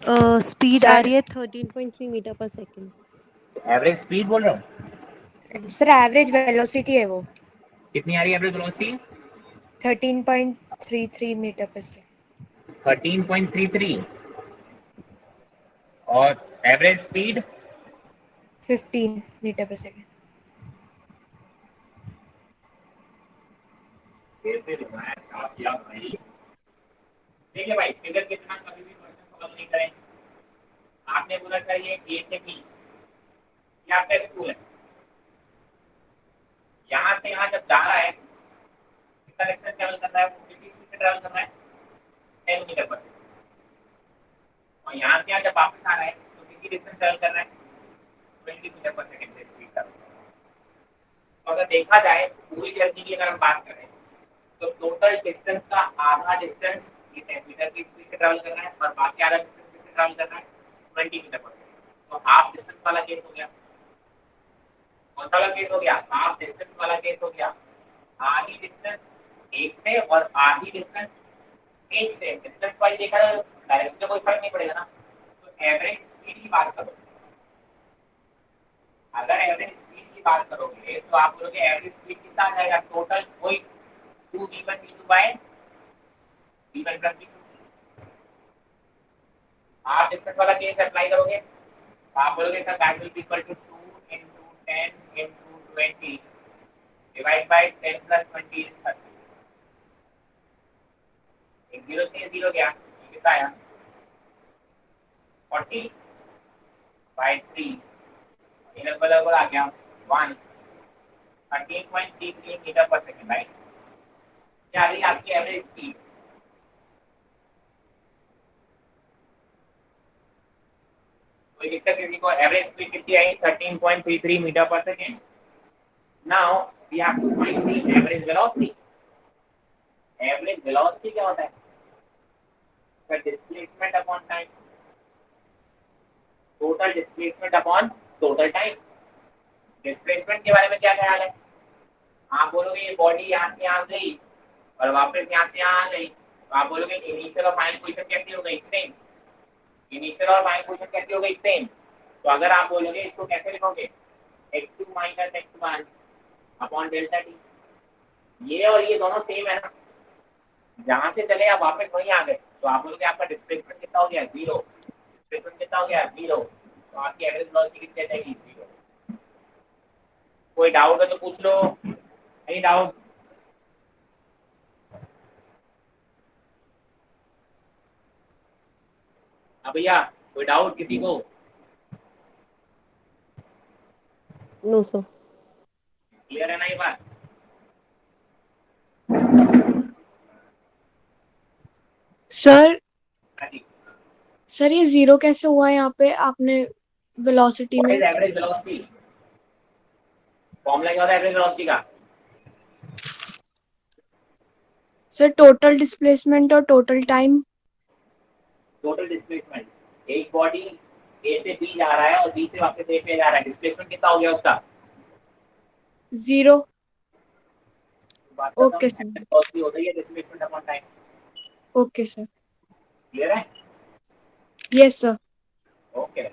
Speaker 2: स्पीड आ रही है 13.3 मीटर पर सेकेंड।
Speaker 1: एवरेज स्पीड बोल रहा हूँ
Speaker 4: सर एवरेज वेलोसिटी है वो
Speaker 1: कितनी आ रही है? एवरेज वेलोसिटी
Speaker 4: 13.33 मीटर पर सेकेंड।
Speaker 1: 13.33 और एवरेज स्पीड
Speaker 4: 15 मीटर पर सेकेंड।
Speaker 1: देखिए भाई, फिगर कितना कभी भी क्वेश्चन सॉल्व नहीं करें। आपने बोला चाहिए ए से बी, ये आपका स्कूल है। यहाँ से यहाँ जब जा रहा है, कितना डिस्टेंस ट्रैवल कर रहा है? वो कितनी स्पीड से ट्रैवल कर रहा है? 10 मीटर पर सेकंड। और यहाँ से यहाँ जब वापस आ रहा है तो कितनी डिस्टेंस ट्रैवल कर रहा है? 20 मीटर पर सेकंड से स्पीड ट्रैवल कर रहा है। तो अगर देखा जाए पूरी जर्नी की अगर हम बात करें तो टोटल डिस्टेंस का आधा डिस्टेंस ये 10 मीटर की स्पीड से ट्रैवल कर रहा है और बाकी आधा डिस्टेंस किससे ट्रैवल कर रहा है? 20 मीटर पर सेकंड। तो हाफ डिस्टेंस वाला केस हो गया। कौन सा वाला केस हो गया? हाफ डिस्टेंस वाला केस हो गया। आधी डिस्टेंस एक से और आधी डिस्टेंस एक से। डिस्टेंस वाइज देखा जाए डायरेक्शन में कोई फर्क नहीं पड़ेगा ना। तो एवरेज स्पीड की बात करो, अगर एवरेज स्पीड की बात करोगे तो आप बोलोगे एवरेज स्पीड कितना आ जाएगा? टोटल वही 2v1 v2 bye v1 plus v2। आप डिस्टेंस वाला केस अप्लाई करोगे तो आप बोलोगे sir that will be equal to 2 into 10 into 20 divide by 10 plus 20 is 30। एक जीरो से जीरो गया, ये कितना आया? 40 by 3 ये बराबर आ गया 1 13.33 मीटर पर सेकंड, राइट? क्या आ गई आपकी एवरेज स्पीड? कोई दिक्कत किसी को? एवरेज स्पीड कितनी आई? 13.33 मीटर पर second. Now we have to find the average velocity. Average velocity क्या होता है? Displacement upon time, total displacement upon total time. Displacement के बारे में क्या ख्याल है? आप बोलोगे ये बॉडी यहाँ से यहाँ गई और वापस यहाँ से यहाँ आ गई, तो आप बोलोगे इनिशियल और फाइनल पोजीशन कैसी हो गई? सेम। इनिशियल और फाइनल पोजीशन कैसी हो गई? सेम। तो अगर आप बोलोगे इसको कैसे लिखोगे? x2 minus x1 upon delta T. ये और ये दोनों सेम है ना, जहाँ से चले आप वापस वहीं आ गए, तो आप बोलोगे आपका डिस्प्लेसमेंट कितना हो गया? 0। डिस्प्लेसमेंट कितना हो गया? 0। तो आपकी एवरेज वेलोसिटी कितनी आ जाएगी? 0। कोई डाउट है तो पूछ लो। Any doubt? अब भैया कोई डाउट किसी को?
Speaker 2: No sir.
Speaker 1: क्लियर है ना ये बात?
Speaker 3: सर
Speaker 1: हाँ जी।
Speaker 3: सर ये जीरो कैसे हुआ यहाँ पे आपने वेलोसिटी में?
Speaker 1: एवरेज वेलोसिटी फॉर्मूला क्या होता है एवरेज वेलोसिटी का?
Speaker 3: सर टोटल डिस्प्लेसमेंट और टोटल टाइम।
Speaker 1: टोटल डिस्प्लेसमेंट, एक बॉडी ए से बी जा रहा है और बी से वापस ए पे जा रहा है, डिस्प्लेसमेंट कितना हो गया उसका?
Speaker 3: 0। Okay sir.
Speaker 1: वेलोसिटी होती है displacement upon time.
Speaker 3: Okay sir.
Speaker 1: Clear है?
Speaker 3: Yes sir.
Speaker 1: ओके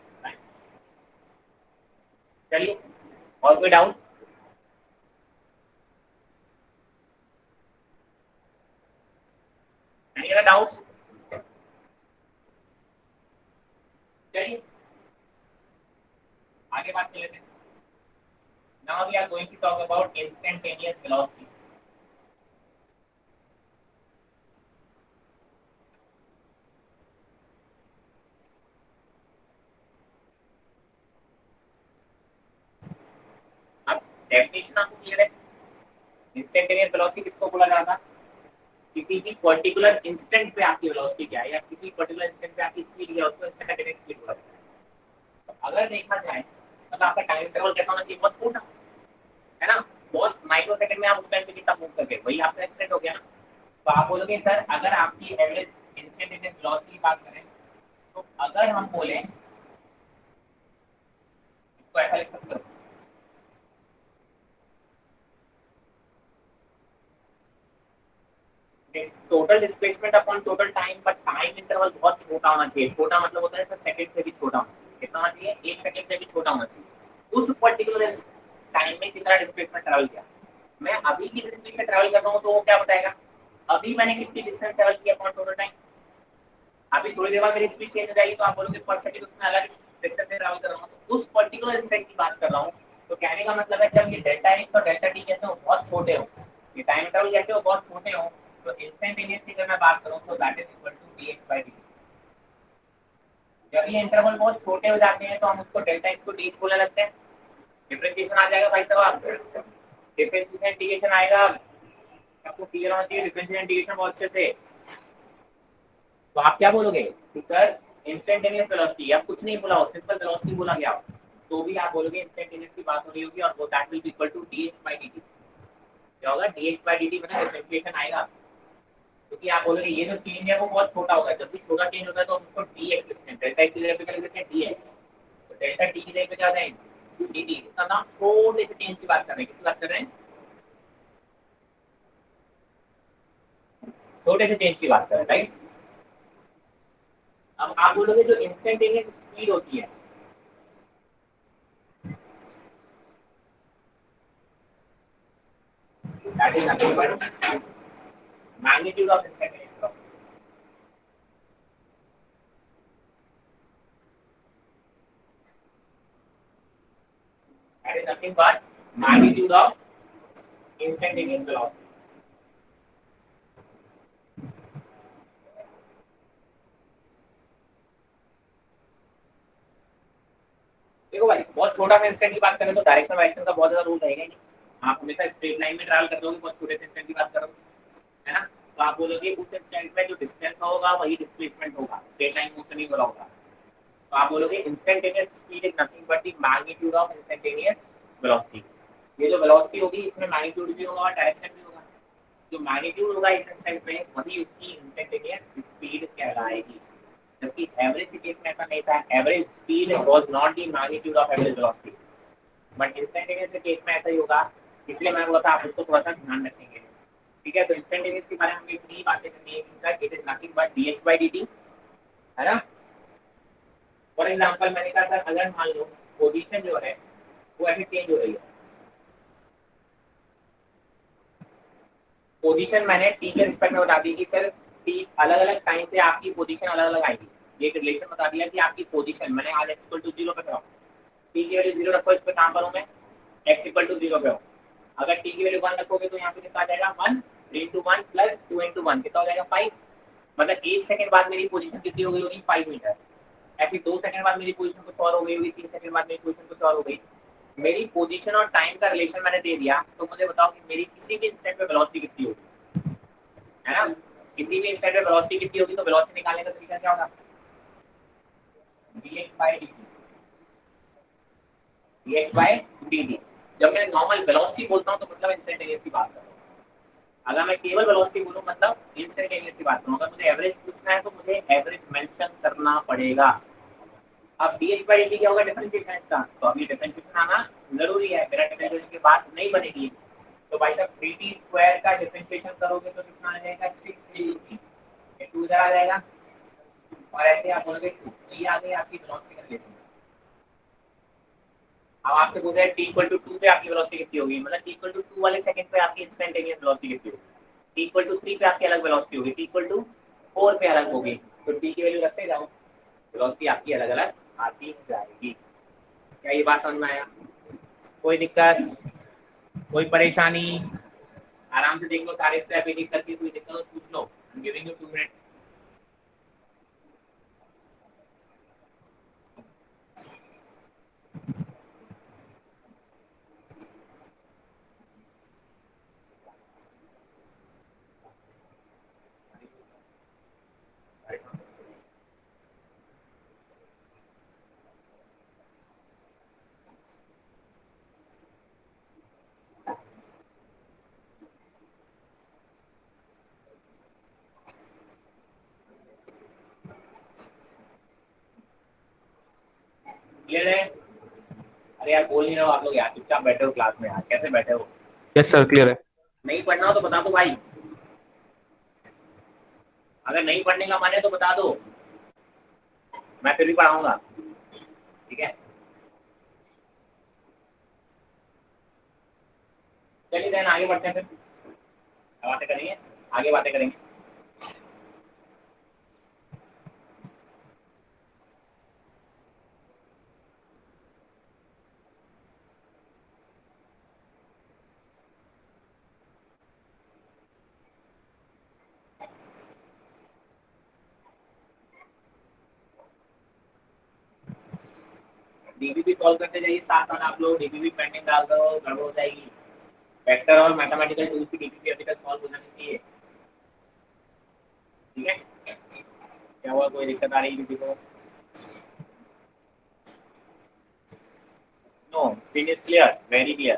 Speaker 1: चलिए, और कोई डाउट? Any other doubts? चलिए आगे बात कर लेते हैं। Now we are going to talk about instantaneous velocity. अब डेफिनेशन आपको क्लियर है? इंस्टेंटेनियस वेलोसिटी किसको बोला जाता है? किसी भी पर्टिकुलर इंस्टेंट पे आपकी वेलोसिटी क्या है या किसी पर्टिकुलर इंस्टेंट पे आपकी स्पीड क्या है, उसको इंस्टेंटेनियस स्पीड बोला जाता है। तो अगर देखा जाए मतलब आपका टाइम इंटरवल कैसा होना चाहिए? बहुत छोटा है ना, बहुत माइक्रो सेकंड में आप उस टाइम पे कितना मूव करके, वही आपका एक्सीडेंट हो गया ना। तो आप बोलोगे सर अगर आपकी एवरेज इंस्टेंटेनियस वेलोसिटी की बात करें तो अगर हम बोले इसको ऐसा लिख सकते हो, total displacement upon total time, but time interval बहुत छोटा होना चाहिए। छोटा मतलब होता है सर सेकंड से भी छोटा होना चाहिए। कितना होना चाहिए? 1 सेकंड से भी छोटा होना चाहिए। उस पर्टिकुलर टाइम में कितना डिस्प्लेसमेंट ट्रैवल किया। मैं अभी की स्पीड से ट्रैवल कर रहा हूँ तो वो क्या बताएगा? अभी मैंने कितनी डिस्टेंस ट्रैवल किया अपॉन टोटल टाइम। अभी थोड़ी देर बाद मेरी स्पीड चेंज हो जाएगी तो आप बोलोगे पर सेकंड उसमें अलग सिस्टम से ट्रैवल कर रहा हूँ, तो उस पर्टिकुलर इंस्टेंट की बात कर रहा हूँ। तो कहने का मतलब है जब ये डेल्टा एक्स और डेल्टा टी कैसे हो बहुत छोटे हो, ये टाइम इंटरवल कैसे हो बहुत छोटे हो, तो इंस्टेंटेनियसली अगर मैं बात करूँ तो that is equal to dx by dt। जब ये इंटरवल बहुत छोटे हो जाते हैं तो हम उसको डेल्टा एक्स को dx बोलने लगते हैं। डिफरेंशिएशन आ जाएगा भाई साहब, डिफरेंशिएशन इंटीग्रेशन आएगा, आपको क्लियर होना चाहिए डिफरेंशिएशन इंटीग्रेशन बहुत अच्छे से। तो आप क्या बोलोगे कि सर इंस्टेंटेनियस वेलोसिटी, अब कुछ नहीं बोला हो, सिंपल वेलोसिटी बोला गया हो, तो भी आप बोलोगे इंस्टेंटेनियस की बात हो रही होगी और वो that will be equal to dx by dt। क्या होगा dx by dt मतलब डिफरेंशिएशन आएगा, क्योंकि आप बोलोगे ये जो चेंज है वो बहुत छोटा होगा, जब भी छोटा चेंज होता है तो हम उसको dx लिखते हैं, डेल्टा x की जगह पे क्या लिखते हैं dx, तो डेल्टा t की जगह पे क्या है dt। इसका नाम छोटे से चेंज की बात कर रहे हैं, किसकी बात कर रहे हैं, छोटे से चेंज की बात कर रहे हैं, राइट। अब आप बोलोगे जो इंस्टेंटेनियस स्पीड होती है, that is nothing but magnitude of instantaneous velocity। That is nothing but magnitude of instantaneous velocity। देखो भाई बहुत छोटा सा इंस्टेंट की बात करें तो डायरेक्शन वायरेक्शन का बहुत ज्यादा रूल रहेगा ही नहीं, आप हमेशा स्ट्रेट लाइन में ट्रैवल करते होगे, बहुत छोटे से इंस्टेंट की बात करो, है ना। तो आप बोलोगे उस इंस्टेंट में जो डिस्टेंस होगा वही डिस्प्लेसमेंट होगा, स्ट्रेट लाइन मोशन ही हो रहा होगा। तो आप बोलोगे instantaneous speed is nothing but the magnitude of instantaneous velocity. ये जो वेलोसिटी होगी इसमें मैग्नीट्यूड भी होगा और डायरेक्शन भी होगा, जो मैग्नीट्यूड होगा इस इंस्टेंट में वही उसकी इंस्टेंटेनियस स्पीड कहलाएगी। जबकि एवरेज के केस में ऐसा नहीं था, average speed was not the magnitude of average velocity, but instantaneous के केस में ऐसा ही होगा, इसलिए मैंने बोला था आप उसको थोड़ा सा ध्यान रखेंगे। ठीक है, तो इंस्टेंटेनियस के बारे में हमें इतनी बातें करनी है कि sir it is nothing but dx by dt, है ना। फॉर एग्जांपल मैंने कहा सर अगर मान लो पोजीशन जो है वो ऐसे चेंज हो रही है, पोजीशन मैंने टी के रिस्पेक्ट में बता दी कि सर टी अलग अलग टाइम पे आपकी पोजीशन अलग अलग आएगी, ये एक रिलेशन बता दिया कि आपकी पोजीशन मैंने आज x इक्वल टू 0 पे रखा, टी की वैल्यू 0 रखो, इस पे काम करूं मैं, x इक्वल टू 0 पे हो, अगर टी की वैल्यू 1 रखोगे तो यहाँ पे कितना आ जाएगा 1 3 1 प्लस 2 1 कितना हो जाएगा 5, मतलब 1 सेकंड बाद मेरी पोजीशन कितनी हो गई होगी 5 मीटर, ऐसी 2 सेकंड बाद मेरी पोजीशन कुछ और हो गई होगी, 3 सेकंड बाद मेरी पोजीशन कुछ और हो गई। मेरी पोजीशन और टाइम का रिलेशन मैंने दे दिया, तो मुझे बताओ कि मेरी किसी भी इंस्टेंट पे वेलोसिटी कितनी होगी, है ना। किसी भी इंस्टेंट पे वेलोसिटी कितनी होगी, तो वेलोसिटी निकालने का तरीका क्या होगा, dx by dt, dx by dt। जब मैं नॉर्मल वेलोसिटी बोलता हूँ तो मतलब इंस्टेंटेनियस की बात कर रहा हूँ, अगर मैं केवल वेलोसिटी बोलूँ मतलब इंस्टेंटेनियस की बात करूँ, अगर मुझे एवरेज पूछना है तो मुझे एवरेज मेंशन करना पड़ेगा। अब dx by dt क्या होगा, डिफरेंशिएशन इसका, तो अभी डिफरेंशिएशन आना जरूरी है, मेरा डिफरेंशिएशन के बाद नहीं बनेगी। तो भाई साहब 3t² का डिफरेंशिएशन करोगे तो कितना आ जाएगा 6t, ये 2 इधर आ जाएगा और ऐसे आप बोलोगे 2, तो ये आ गई आपकी वेलोसिटी का रिलेशन। अब आपसे पूछा है t इक्वल टू 2 पे आपकी वेलोसिटी कितनी होगी, मतलब t इक्वल टू 2 वाले सेकंड पे आपकी इंस्टेंटेनियस वेलोसिटी कितनी होगी, t इक्वल टू 3 पे आपकी अलग वेलोसिटी होगी, t इक्वल टू 4 पे अलग होगी, तो t की वैल्यू रखते जाओ, वेलोसिटी आपकी अलग अलग आती जाएगी। क्या ये बात समझ में आया, कोई दिक्कत कोई परेशानी, आराम से देख लो सारे स्टेप एक एक करके, कोई दिक्कत हो पूछ लो, I am giving you 2 minutes. Clear है, अरे यार बोल नहीं रहा हो आप लोग यार, चुपचाप बैठे हो क्लास में यार, कैसे बैठे हो,
Speaker 6: Yes, sir. Clear है.
Speaker 1: नहीं पढ़ना हो तो बता दो भाई, अगर नहीं पढ़ने का मन है तो बता दो, मैं फिर भी पढ़ाऊंगा, ठीक है। चलिए देन आगे बढ़ते हैं, फिर बातें करेंगे, आगे बातें करेंगे। डीबीबी सॉल्व करते जाइए, साथ साथ आप लोग डीबीबी पेंडिंग डाल दो, गड़बड़ हो जाएगी। वेक्टर और मैथमेटिकल टूल्स की डीबीबी अभी तक सॉल्व हो जानी चाहिए। ठीक है, क्या हुआ, कोई दिक्कत आ रही है किसी को? No, screen is clear, very clear.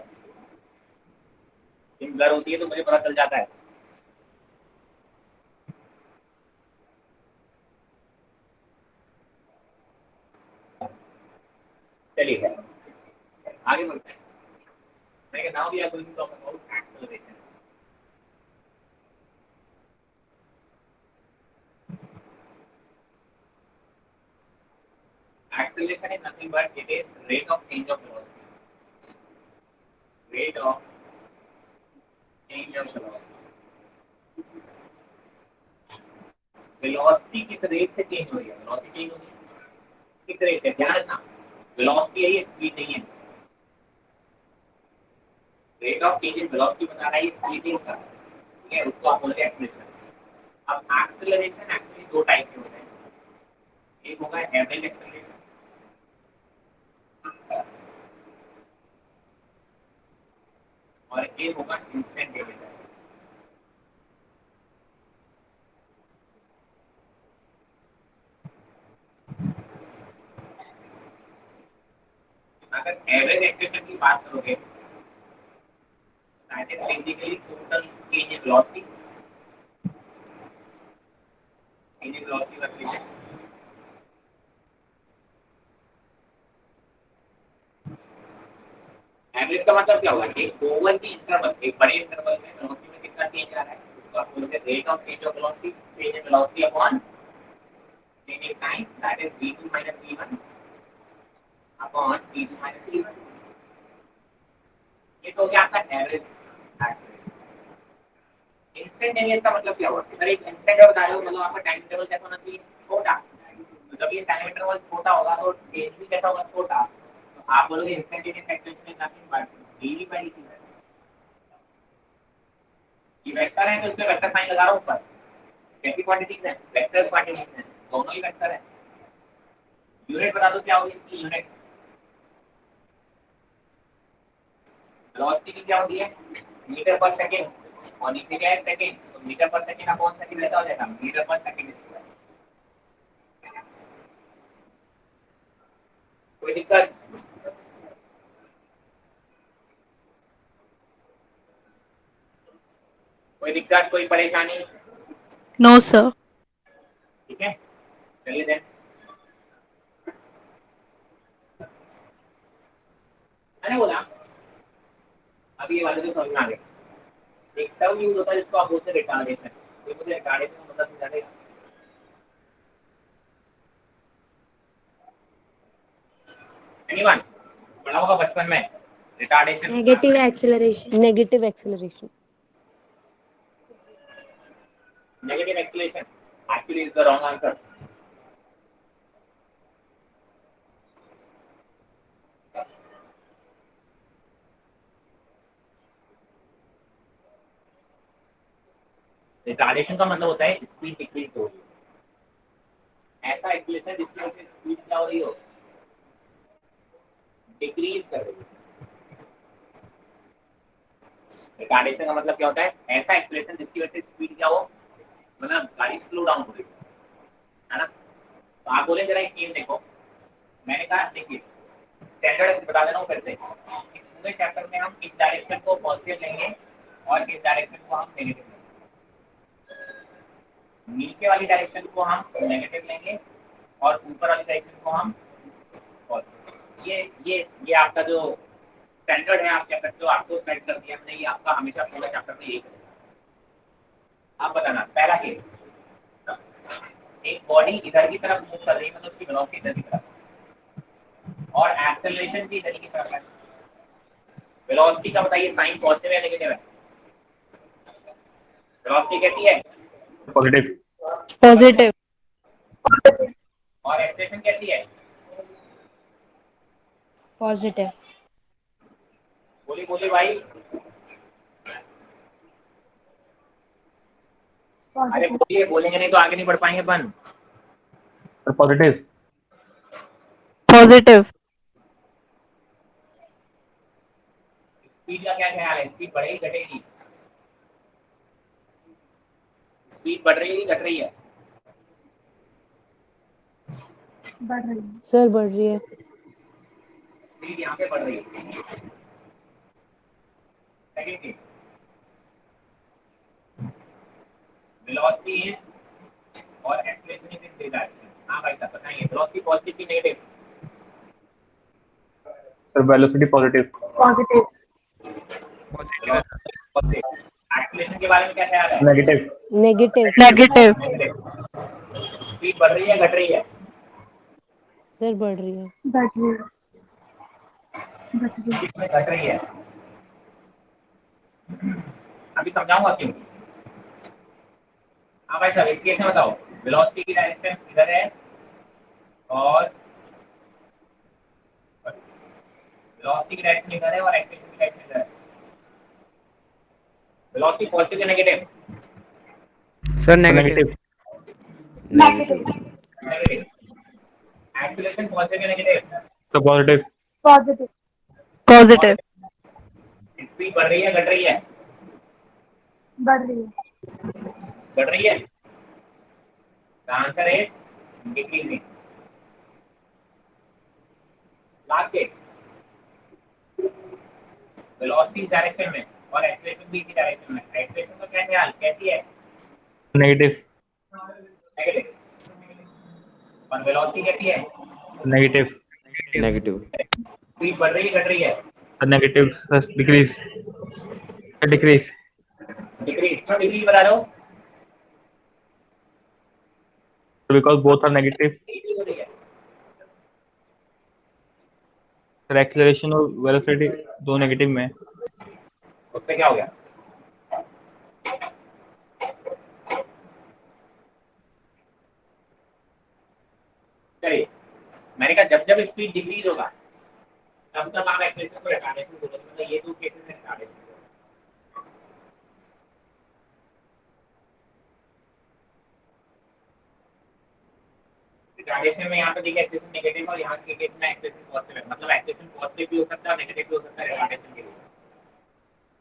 Speaker 1: Screen blur होती है तो मुझे पता चल जाता है। चलिए आगे बढ़ते हैं। Now we are going to talk about acceleration. Acceleration is nothing but it is rate of change of velocity. Rate of change of velocity. Velocity किस रेट से चेंज हो रही है? Velocity चेंज हो रही है किस रेट से? ध्यान रखना, velocity है ये, स्पीड नहीं है। Rate of change in velocity बता रहा है, ये स्पीड नहीं होता। ठीक है, उसको आप बोलते हैं एक्सेलरेशन। अब एक्सेलरेशन एक्चुअली दो टाइप के होते हैं। एक होगा एवरेज एक्सेलरेशन और एक होगा इंस्टेंटेनियस। अगर एवरेज एक्सेलरेशन की बात करोगे, that is basically total change in velocity. Change in velocity versus average का मतलब क्या हुआ? एक ओवल की इंटरवल, एक बड़े इंटरवल में वेलोसिटी में कितना चेंज आ रहा है, उसको आप बोलते हैं rate of change of velocity. Change in velocity upon change in time, that is v2 minus v1 upon v2 minus v1। ये तो क्या आपका एवरेज एक्सेलरेशन। इंस्टेंटेनियस का मतलब क्या हुआ? सर एक इंस्टेंट बता रहे हो, मतलब आपका टाइम इंटरवल कैसा होना चाहिए? छोटा। तो जब ये टाइम इंटरवल छोटा होगा तो चेंज भी कैसा होगा? छोटा। तो आप बोलोगे instantaneous acceleration is nothing but D by dt। ये वेक्टर है तो उसमें वेक्टर साइन लगा रहा हूं ऊपर। कैसी क्वांटिटीज है? वेक्टर क्वांटिटीज है, दोनों ही वेक्टर है। यूनिट बता दो क्या होगी इसकी यूनिट? वेलोसिटी की क्या होती है? मीटर पर सेकंड, और नीचे क्या है? सेकंड। तो मीटर पर सेकंड अपॉन सेकंड रहता हो जाएगा मीटर पर सेकंड स्क्वायर। कोई दिक्कत? कोई दिक्कत, कोई परेशानी?
Speaker 3: No sir.
Speaker 1: ठीक है, चलिए देन। मैंने बोला अभी ये वाले जो समझ में आ गए। एक टर्म यूज होता है जिसको आप बोलते हैं रिटार्डेशन। ये मुझे रिटार्डेशन का मतलब समझा देगा? एनीवन पढ़ा होगा बचपन में retardation?
Speaker 4: Negative acceleration.
Speaker 2: Negative acceleration.
Speaker 1: Negative acceleration actually is the wrong answer. Retardation का मतलब होता है स्पीड डिक्रीज हो रही है। ऐसा एक्सेलरेशन जिसकी वजह से स्पीड क्या हो रही हो? डिक्रीज कर रही है। रिटार्डेशन का मतलब क्या होता है? ऐसा एक्सेलरेशन जिसकी वजह से स्पीड क्या हो, मतलब गाड़ी स्लो डाउन हो रही है ना? तो आप बोले जरा एक चीज देखो, मैंने कहा देखिए स्टैंडर्ड बता दे रहा हूँ फिर से। पूरे चैप्टर में हम इस डायरेक्शन को पॉजिटिव लेंगे और इस डायरेक्शन को हम नेगेटिव लेंगे। नीचे वाली डायरेक्शन को हम नेगेटिव लेंगे और ऊपर वाली डायरेक्शन को हम पॉजिटिव। ये आपका जो स्टैंडर्ड है, आप कह सकते हो, आपको सेट कर दिया हमने, ये आपका हमेशा पूरा चैप्टर में यही करेगा। आप बताना पहला केस, एक बॉडी इधर की तरफ मूव कर रही है, मतलब उसकी वेलोसिटी इधर की तरफ और एक्सेलरेशन भी इधर की तरफ है। वेलोसिटी का बताइए साइन पॉजिटिव है नेगेटिव है? वेलोसिटी कैसी है?
Speaker 6: पॉजिटिव।
Speaker 3: पॉजिटिव।
Speaker 1: और एक्सेलरेशन कैसी है?
Speaker 4: पॉजिटिव।
Speaker 1: बोली बोली भाई। अरे बोलिए, बोलेंगे नहीं तो आगे नहीं बढ़ पाएंगे अपन।
Speaker 6: पॉजिटिव।
Speaker 3: पॉजिटिव।
Speaker 1: क्या ख्याल है, स्पीड बढ़ेगी घटेगी? स्पीड बढ़ रही है घट रही है?
Speaker 7: बढ़ रही है।
Speaker 2: सर बढ़ रही है।
Speaker 1: स्पीड यहाँ पे बढ़ रही है। सेकंड थिंग, वेलोसिटी इज और acceleration is in this direction. हाँ भाई साहब बताइए, वेलोसिटी पॉजिटिव की negative?
Speaker 6: Sir, velocity positive.
Speaker 7: Positive.
Speaker 1: Acceleration के बारे में क्या ख्याल है?
Speaker 6: Negative.
Speaker 2: नेगेटिव।
Speaker 3: नेगेटिव।
Speaker 1: स्पीड बढ़ रही है घट रही है?
Speaker 2: सर बढ़ रही है।
Speaker 7: बढ़ रही है। बढ़ रही है।
Speaker 1: कितने घट रही है? अभी समझाऊंगा क्यों। हाँ भाई साहब इस केस में बताओ, वेलोसिटी की डायरेक्शन इधर है और वेलोसिटी की डायरेक्शन इधर है और एक्सीलरेशन की डायरेक्शन इधर है। वेलोसिटी पॉजिटिव या negative?
Speaker 5: Sir, negative.
Speaker 7: Negative.
Speaker 1: Negative. Acceleration positive या negative?
Speaker 6: So positive.
Speaker 7: Positive.
Speaker 3: Positive.
Speaker 1: Speed बढ़ रही है घट रही है?
Speaker 7: बढ़ रही है।
Speaker 1: बढ़ रही है। The answer is decreasing. Last case, velocity इस डायरेक्शन में और एक्सीलरेशन भी इसी डायरेक्शन में। एक्सीलरेशन का क्या ख्याल, कैसी है?
Speaker 6: Negative.
Speaker 1: नेगेटिव। और वेलोसिटी कैसी है?
Speaker 6: Negative.
Speaker 9: Negative.
Speaker 1: स्पीड बढ़ रही है घट रही है?
Speaker 6: Negative. Decrease. Decrease.
Speaker 1: डिक्रीज। क्यों डिक्रीज बता रहे हो?
Speaker 6: Because both are negative.
Speaker 1: Decrease हो रही है।
Speaker 6: Sir, acceleration और velocity दो negative में है।
Speaker 1: उससे क्या हो गया? चलिए, मैंने कहा जब जब स्पीड डिक्रीज होगा तब तब आप एक्सीलरेशन को घटाने शुरू करोगे। मतलब ये दो केसेस में घटाने शुरू करोगे। रिटार्डेशन में यहाँ पे देखिए एक्सीलरेशन नेगेटिव और यहाँ के केस में एक्सीलरेशन पॉजिटिव है। मतलब एक्सीलरेशन पॉजिटिव भी हो सकता है और नेगेटिव भी हो सकता है रिटार्डेशन के लिए।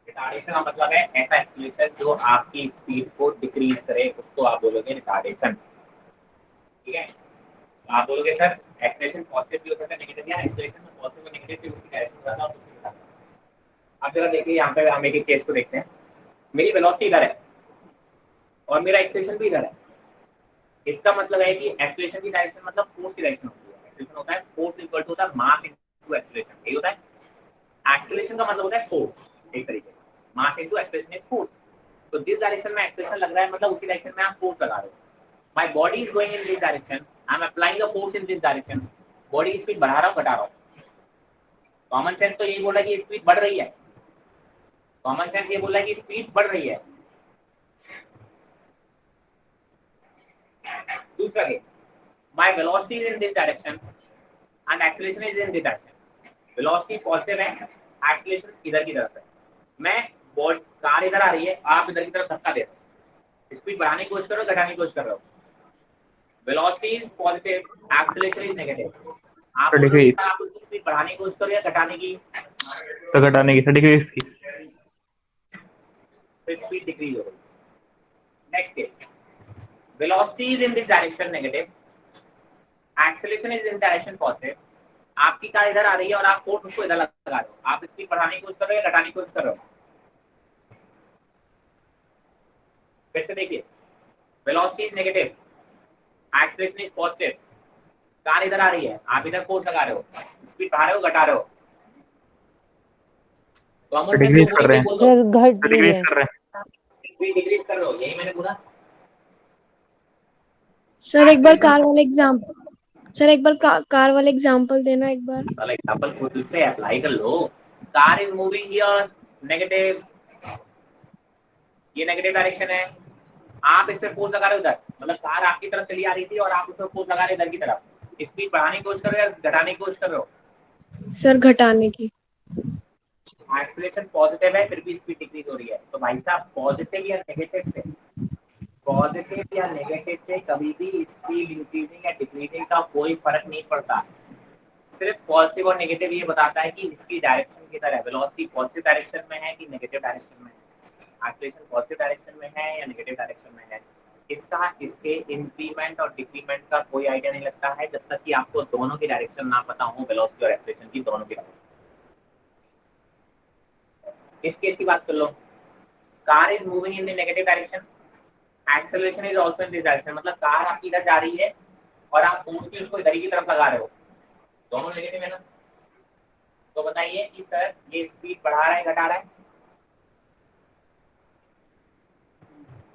Speaker 1: रिटार्डेशन का मतलब है ऐसा एक्सीलरेशन जो आपकी स्पीड को डिक्रीज करे, उसको आप बोलोगे रिटार्डेशन। ठीक है, तो आप बोलोगे सर एक्सीलरेशन पॉजिटिव भी हो सकता है नेगेटिव, या एक्सीलरेशन में पॉजिटिव और नेगेटिव से उसकी डायरेक्शन बताता हूं उससे बताता हूं। अब जरा देखिए यहाँ पे हम एक केस को देखते हैं। मेरी वेलोसिटी इधर है और मेरा एक्सीलरेशन भी इधर है। इसका मतलब है कि एक्सीलरेशन की डायरेक्शन मतलब फोर्स की डायरेक्शन होती है। एक्सीलरेशन होता है फोर्स इक्वल टू होता है मास इनटू एक्सीलरेशन, यही होता है। एक्सीलरेशन का मतलब होता है फोर्स, एक तरीके से mass into acceleration is force. तो जिस डायरेक्शन में एक्सीलरेशन लग रहा है मतलब उसी डायरेक्शन में आप फोर्स लगा रहे हो। My body is going in this direction, I am applying the force in this direction. Body की स्पीड बढ़ा रहा हूं घटा रहा हूं। कॉमन सेंस तो यही बोल रहा है कि स्पीड बढ़ रही है। कॉमन सेंस ये बोल रहा है कि स्पीड बढ़ रही है। दूसरा case, my velocity is in this direction and acceleration is in this direction. velocity positive है, acceleration इधर की तरफ है। मैं कार इधर आ रही है, आप इधर की तरफ धक्का दे रहे हो। स्पीड बढ़ाने की कोशिश कर रहे हो, घटाने की कोशिश कर रहे हो। velocity is positive, acceleration is negative. आप उसकी स्पीड बढ़ाने की कोशिश करो या घटाने की?
Speaker 6: तो घटाने की। डिक्रीज की।
Speaker 1: तो स्पीड डिक्रीज हो गई। Next case, velocity is in this direction negative, acceleration is in direction positive. आपकी कार इधर आ रही है और आप फोर्स उसको इधर लगा रहे हो। आप स्पीड बढ़ाने की कोशिश कर रहे हो या घटाने की कोशिश कर रहे हो? फिर से देखिए, velocity is negative, acceleration is positive. Car इधर आ रही है, आप इधर फोर्स लगा रहे हो। स्पीड बढ़ा रहे हो घटा रहे हो? तो हम
Speaker 6: डिक्रीज कर रहे हैं।
Speaker 2: सर घट रही
Speaker 6: डिक्रीज
Speaker 2: है।
Speaker 6: कर रहे हैं।
Speaker 1: स्पीड डिक्रीज कर रहे हो, यही मैंने बोला।
Speaker 3: सर एक बार कार वाला एग्जांपल देना एक बार।
Speaker 1: वाला एग्जांपल खुद से अप्लाई कर लो। Car is moving here negative, ये नेगेटिव डायरेक्शन है। आप इस पे फोर्स लगा रहे हो इधर, मतलब कार आपकी तरफ चली आ रही थी और आप उस पे फोर्स लगा रहे हो इधर की तरफ। स्पीड बढ़ाने की कोशिश कर रहे हो या घटाने की कोशिश कर रहे हो?
Speaker 3: सर घटाने की।
Speaker 1: एक्सीलरेशन पॉजिटिव है फिर भी स्पीड डिक्रीज हो रही है। तो भाई साहब पॉजिटिव या नेगेटिव से कभी भी स्पीड इंक्रीजिंग या डिक्रीजिंग का कोई फर्क नहीं पड़ता। सिर्फ पॉजिटिव और नेगेटिव ये बताता है कि इसकी डायरेक्शन की तरह वेलोसिटी पॉजिटिव डायरेक्शन में है कि नेगेटिव डायरेक्शन में है, एक्सेलरेशन पॉजिटिव डायरेक्शन में है या नेगेटिव डायरेक्शन में है। इसका इसके इंक्रीमेंट और डिक्रीमेंट का कोई आइडिया नहीं लगता है जब तक कि आपको दोनों की डायरेक्शन ना पता हो, वेलोसिटी और एक्सेलरेशन की दोनों की डायरेक्शन। इस केस की बात कर लो, car is moving in the negative direction, acceleration is also in this direction, मतलब कार आपकी इधर जा रही है और आप फोर्स भी उसको इधर की तरफ लगा रहे हो, दोनों नेगेटिव है ना। तो बताइए कि सर ये स्पीड बढ़ा रहा है घटा रहा है?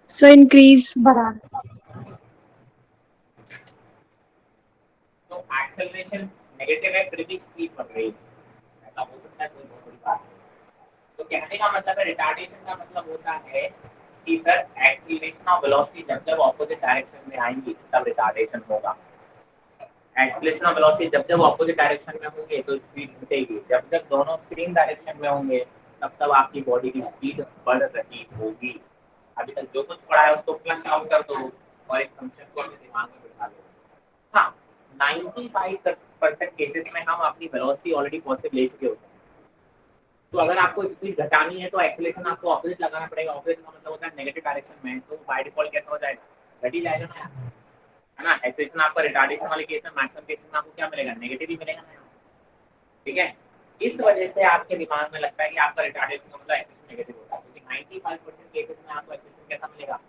Speaker 3: So increase.
Speaker 7: बराबर।
Speaker 1: तो एक्सेलरेशन नेगेटिव है फिर भी स्पीड बढ़ रही है, ऐसा हो सकता है? कोई बहुत बड़ी बात नहीं। तो कहने का मतलब है रिटार्डेशन का मतलब होता है कि सर एक्सीलरेशन और वेलोसिटी जब जब ऑपोजिट डायरेक्शन में आएंगी तब रिटार्डेशन होगा। एक्सीलरेशन और वेलोसिटी जब जब ऑपोजिट डायरेक्शन में होंगे तो स्पीड घटेगी, जब जब दोनों सेम डायरेक्शन में होंगे तब तब आपकी बॉडी की स्पीड बढ़ रही होगी। अभी तक जो कुछ पढ़ा है उसको प्लस आउट कर दो और एक फंक्शन को अपने दिमाग में बिठा लो। हाँ, 95% केसेस में हम अपनी वेलोसिटी ऑलरेडी पॉजिटिव ले चुके होते हैं, तो अगर आपको स्पीड घटानी है तो एक्सीलरेशन आपको ऑपोजिट लगाना पड़ेगा। ऑपोजिट का मतलब होता है नेगेटिव डायरेक्शन में, तो बाय डिफॉल्ट कैसा हो जाएगा, घट ही जाएगा ना यार, है ना। एक्सीलरेशन आपका रिटार्डेशन वाले केस में मैक्सिमम केस में आपको क्या मिलेगा, नेगेटिव ही मिलेगा ना, ठीक है। इस वजह से आपके दिमाग में लगता है कि आपका रिटार्डेशन का मतलब एक्सीलरेशन नेगेटिव होगा, क्योंकि 95% केसेस में आपको एक्सीलरेशन कैसा मिलेगा,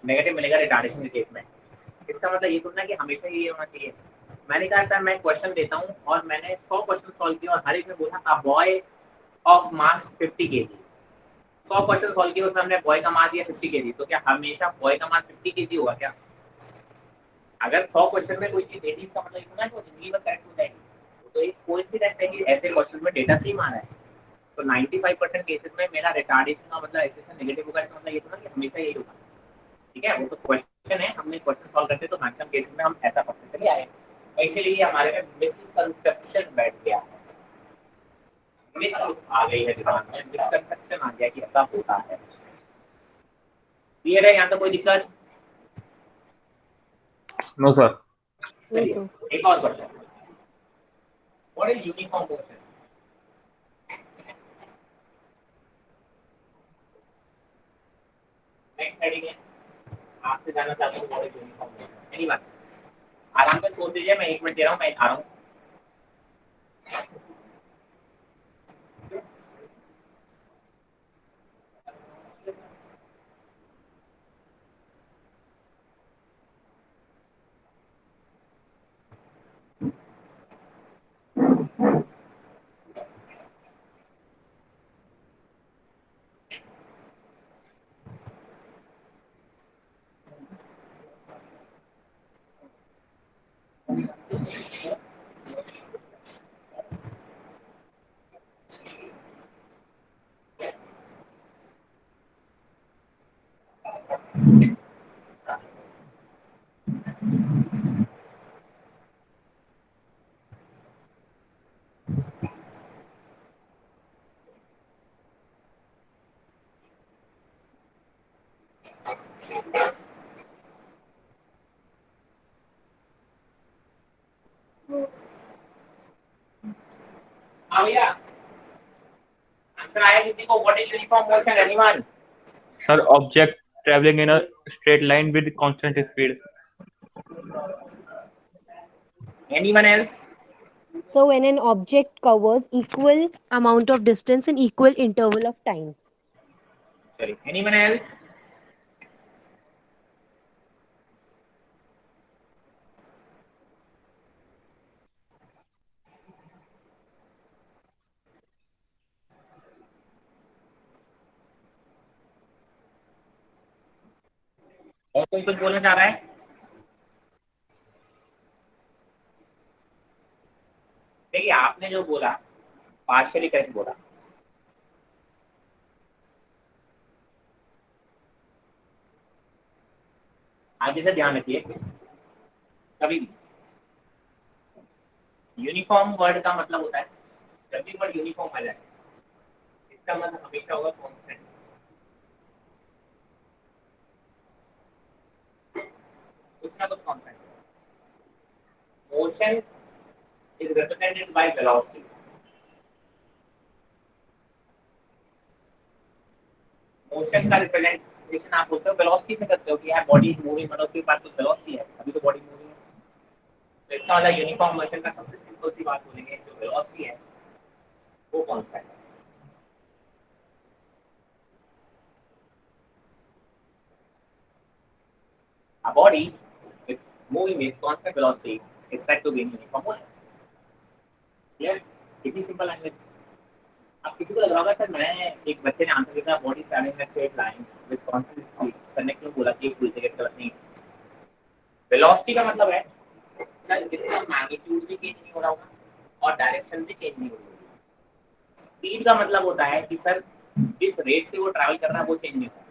Speaker 1: नेगेटिव मिलेगा रिटार्डेशन के केस में। इसका मतलब ये तो ना कि हमेशा ये होना चाहिए। मैंने कहा सर मैं क्वेश्चन देता हूँ और मैंने 100 क्वेश्चन सॉल्व किया और हर एक में बोला a boy of mass 50 KG, 100 question solve किए उसमें हमने बॉय का मास दिया 50 केजी, तो क्या हमेशा बॉय का मास 50 केजी होगा क्या? अगर 100 क्वेश्चन में कोई चीज दे दी इसका मतलब इतना कि वो जिंदगी में करेक्ट हो जाएगी, तो एक कोइंसिडेंस है कि ऐसे क्वेश्चन में डेटा सेम आ रहा है। तो 95% केसेस में मेरा रिटार्डेशन का मतलब एक्सेलरेशन नेगेटिव होगा, इसका मतलब ये तो ना कि हमेशा यही होगा, ठीक है। वो तो क्वेश्चन है, हमने क्वेश्चन सॉल्व करते तो मैक्सिमम केसेस में हम ऐसा पढ़ते चले आए, इसीलिए हमारे में मिसकंसेप्शन बैठ गया है, मिथ आ गई है दिमाग में, मिसकंसेप्शन आ गया कि ऐसा होता है। क्लियर है यहाँ तो कोई दिक्कत?
Speaker 6: No, sir.
Speaker 2: No,
Speaker 1: चलिए
Speaker 2: sir.
Speaker 1: एक और question, what is uniform motion? Next heading है, आपसे जानना चाहता हूँ what is uniform motion. Anyone आराम से सोच लीजिए, मैं 1 मिनट दे रहा हूँ, मैं आ रहा हूँ। हाँ भैया, आंसर आया किसी को? What is uniform motion? Anyone?
Speaker 6: Sir, object traveling in a straight line with constant speed.
Speaker 1: Anyone else?
Speaker 2: So when an object covers equal amount of distance in equal interval of time.
Speaker 1: चलिए anyone else? और कोई कुछ बोलना चाह रहा है? देखिए आपने जो बोला पार्शियली करेक्ट बोला, आगे से ध्यान रखिए, कभी भी यूनिफॉर्म वर्ड का मतलब होता है जब भी वर्ड यूनिफॉर्म आ जाए इसका मतलब हमेशा होगा कांस्टेंट, कुछ ना कुछ constant. Motion is represented by velocity. Motion का रिप्रेजेंटेशन आप बोलते हो वेलोसिटी से करते हो कि यार बॉडी मूविंग, मतलब उसके पास तो वेलोसिटी है, अभी तो बॉडी मूविंग है, तो इसका मतलब यूनिफॉर्म मोशन का सबसे सिंपल सी बात बोलेंगे, जो वेलोसिटी है वो कौन सा है? A body with moving with constant velocity is said to be in uniform motion. Clear? कितनी सिंपल लैंग्वेज। अब किसी को लग रहा होगा सर मैं एक बच्चे ने आंसर दिया body travelling in straight line with constant speed, करने के लिए बोला कि फुल जगह गलत नहीं। वेलोसिटी का मतलब है सर इसका मैग्नीट्यूड भी चेंज नहीं हो रहा होगा और डायरेक्शन भी चेंज नहीं हो रही होगी। स्पीड का मतलब होता है कि सर जिस रेट से वो ट्रैवल कर रहा है वो चेंज नहीं हो रहा,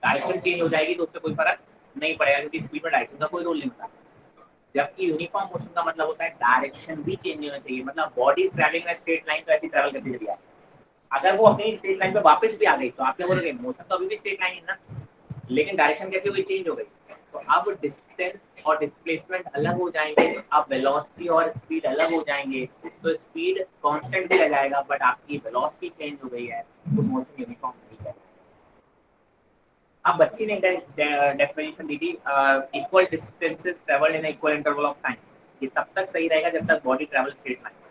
Speaker 1: डायरेक्शन चेंज हो जाएगी तो उससे कोई फर्क नहीं पड़ेगा क्योंकि स्पीड में डायरेक्शन का कोई रोल नहीं होता। जबकि यूनिफॉर्म मोशन का मतलब होता है डायरेक्शन भी चेंज नहीं होना चाहिए, मतलब body travelling in straight line तो ऐसी ट्रैवल करती चली जाए, अगर वो अपनी स्ट्रेट लाइन पे वापस भी आ गई तो आप क्या बोलोगे मोशन तो अभी भी स्ट्रेट लाइन है ना, लेकिन डायरेक्शन कैसे हुई, चेंज हो गई। तो अब डिस्टेंस और डिस्प्लेसमेंट अलग हो जाएंगे, अब वेलोसिटी और स्पीड अलग हो जाएंगे, तो स्पीड कांस्टेंट ही रह जाएगा बट आपकी वेलोसिटी चेंज हो गई है तो मोशन यूनिफॉर्म नहीं है। अब बच्ची ने डेफिनेशन दी थी equal distances travelled in equal interval of time, ये तब तक सही रहेगा जब तक बॉडी ट्रैवल स्ट्रेट लाइन।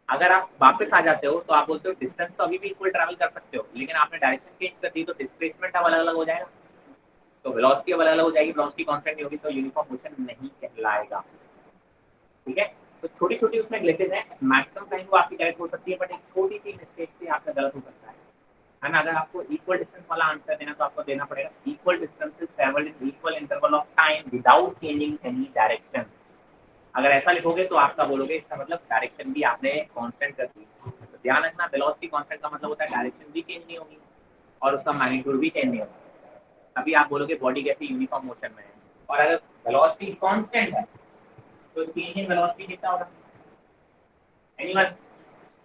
Speaker 1: अगर आप वापस आ जाते हो तो आप बोलते हो डिस्टेंस तो अभी भी इक्वल ट्रैवल कर सकते हो, लेकिन आपने डायरेक्शन चेंज कर दी तो डिस्प्लेसमेंट अब अलग अलग हो जाएगा, तो वेलोसिटी अब अलग अलग हो जाएगी, वेलोसिटी कांस्टेंट नहीं होगी तो यूनिफॉर्म मोशन नहीं कहलाएगा। ठीक है, तो छोटी छोटी उसमें ग्लिचेस हैं, मैक्सिमम टाइम वो आपकी करेक्ट हो सकती है बट एक छोटी सी मिस्टेक से आपका गलत हो सकता है ना। अगर आपको इक्वल डिस्टेंस वाला आंसर देना तो आपको देना पड़ेगा equal distances travelled in equal interval of time without changing any direction. अगर ऐसा लिखोगे तो आपका बोलोगे इसका मतलब डायरेक्शन भी आपने कांस्टेंट कर दी। तो ध्यान रखना वेलोसिटी कांस्टेंट का मतलब होता है डायरेक्शन भी चेंज नहीं होगी और उसका मैग्नीट्यूड भी चेंज नहीं होगा, अभी आप बोलोगे बॉडी कैसी यूनिफॉर्म मोशन में है। और अगर वेलोसिटी कांस्टेंट है तो चेंज इन वेलोसिटी कितना होगा? एनीवन?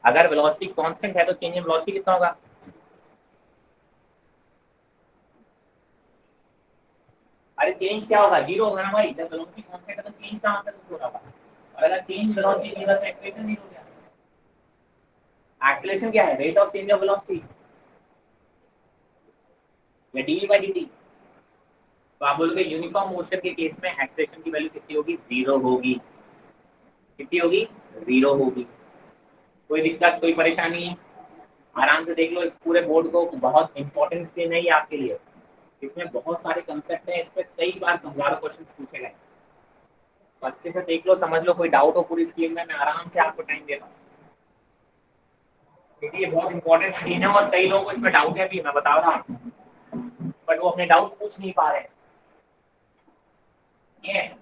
Speaker 1: अगर वेलोसिटी कांस्टेंट है तो चेंज इन वेलोसिटी कितना होगा? अरे चेंज क्या होगा? जीरो होगा ना भाई, जब वेलोसिटी कांस्टेंट है तो चेंज कहां से हो रहा होगा? और अगर चेंज वेलोसिटी जीरो तो एक्सेलरेशन नहीं हो गया। एक्सेलरेशन क्या है? Rate of change of velocity या dv/dt। तो आप बोलोगे यूनिफॉर्म मोशन के केस में एक्सेलरेशन की वैल्यू कितनी होगी? जीरो होगी। कितनी होगी? जीरो होगी। कोई दिक्कत, कोई परेशानी? आराम से देख लो इस पूरे बोर्ड को, बहुत इंपॉर्टेंट स्क्रीन है ये आपके लिए, इसमें बहुत सारे कंसेप्ट हैं, इस पर कई बार हजारों क्वेश्चन पूछे गए, तो अच्छे से देख लो, समझ लो, कोई डाउट हो पूरी स्क्रीन में मैं आराम से आपको टाइम दे रहा हूँ क्योंकि ये बहुत इंपॉर्टेंट स्क्रीन है और कई लोगों को इसमें डाउट है भी, मैं बता रहा हूँ, बट वो अपने डाउट पूछ नहीं पा रहे हैं। Yes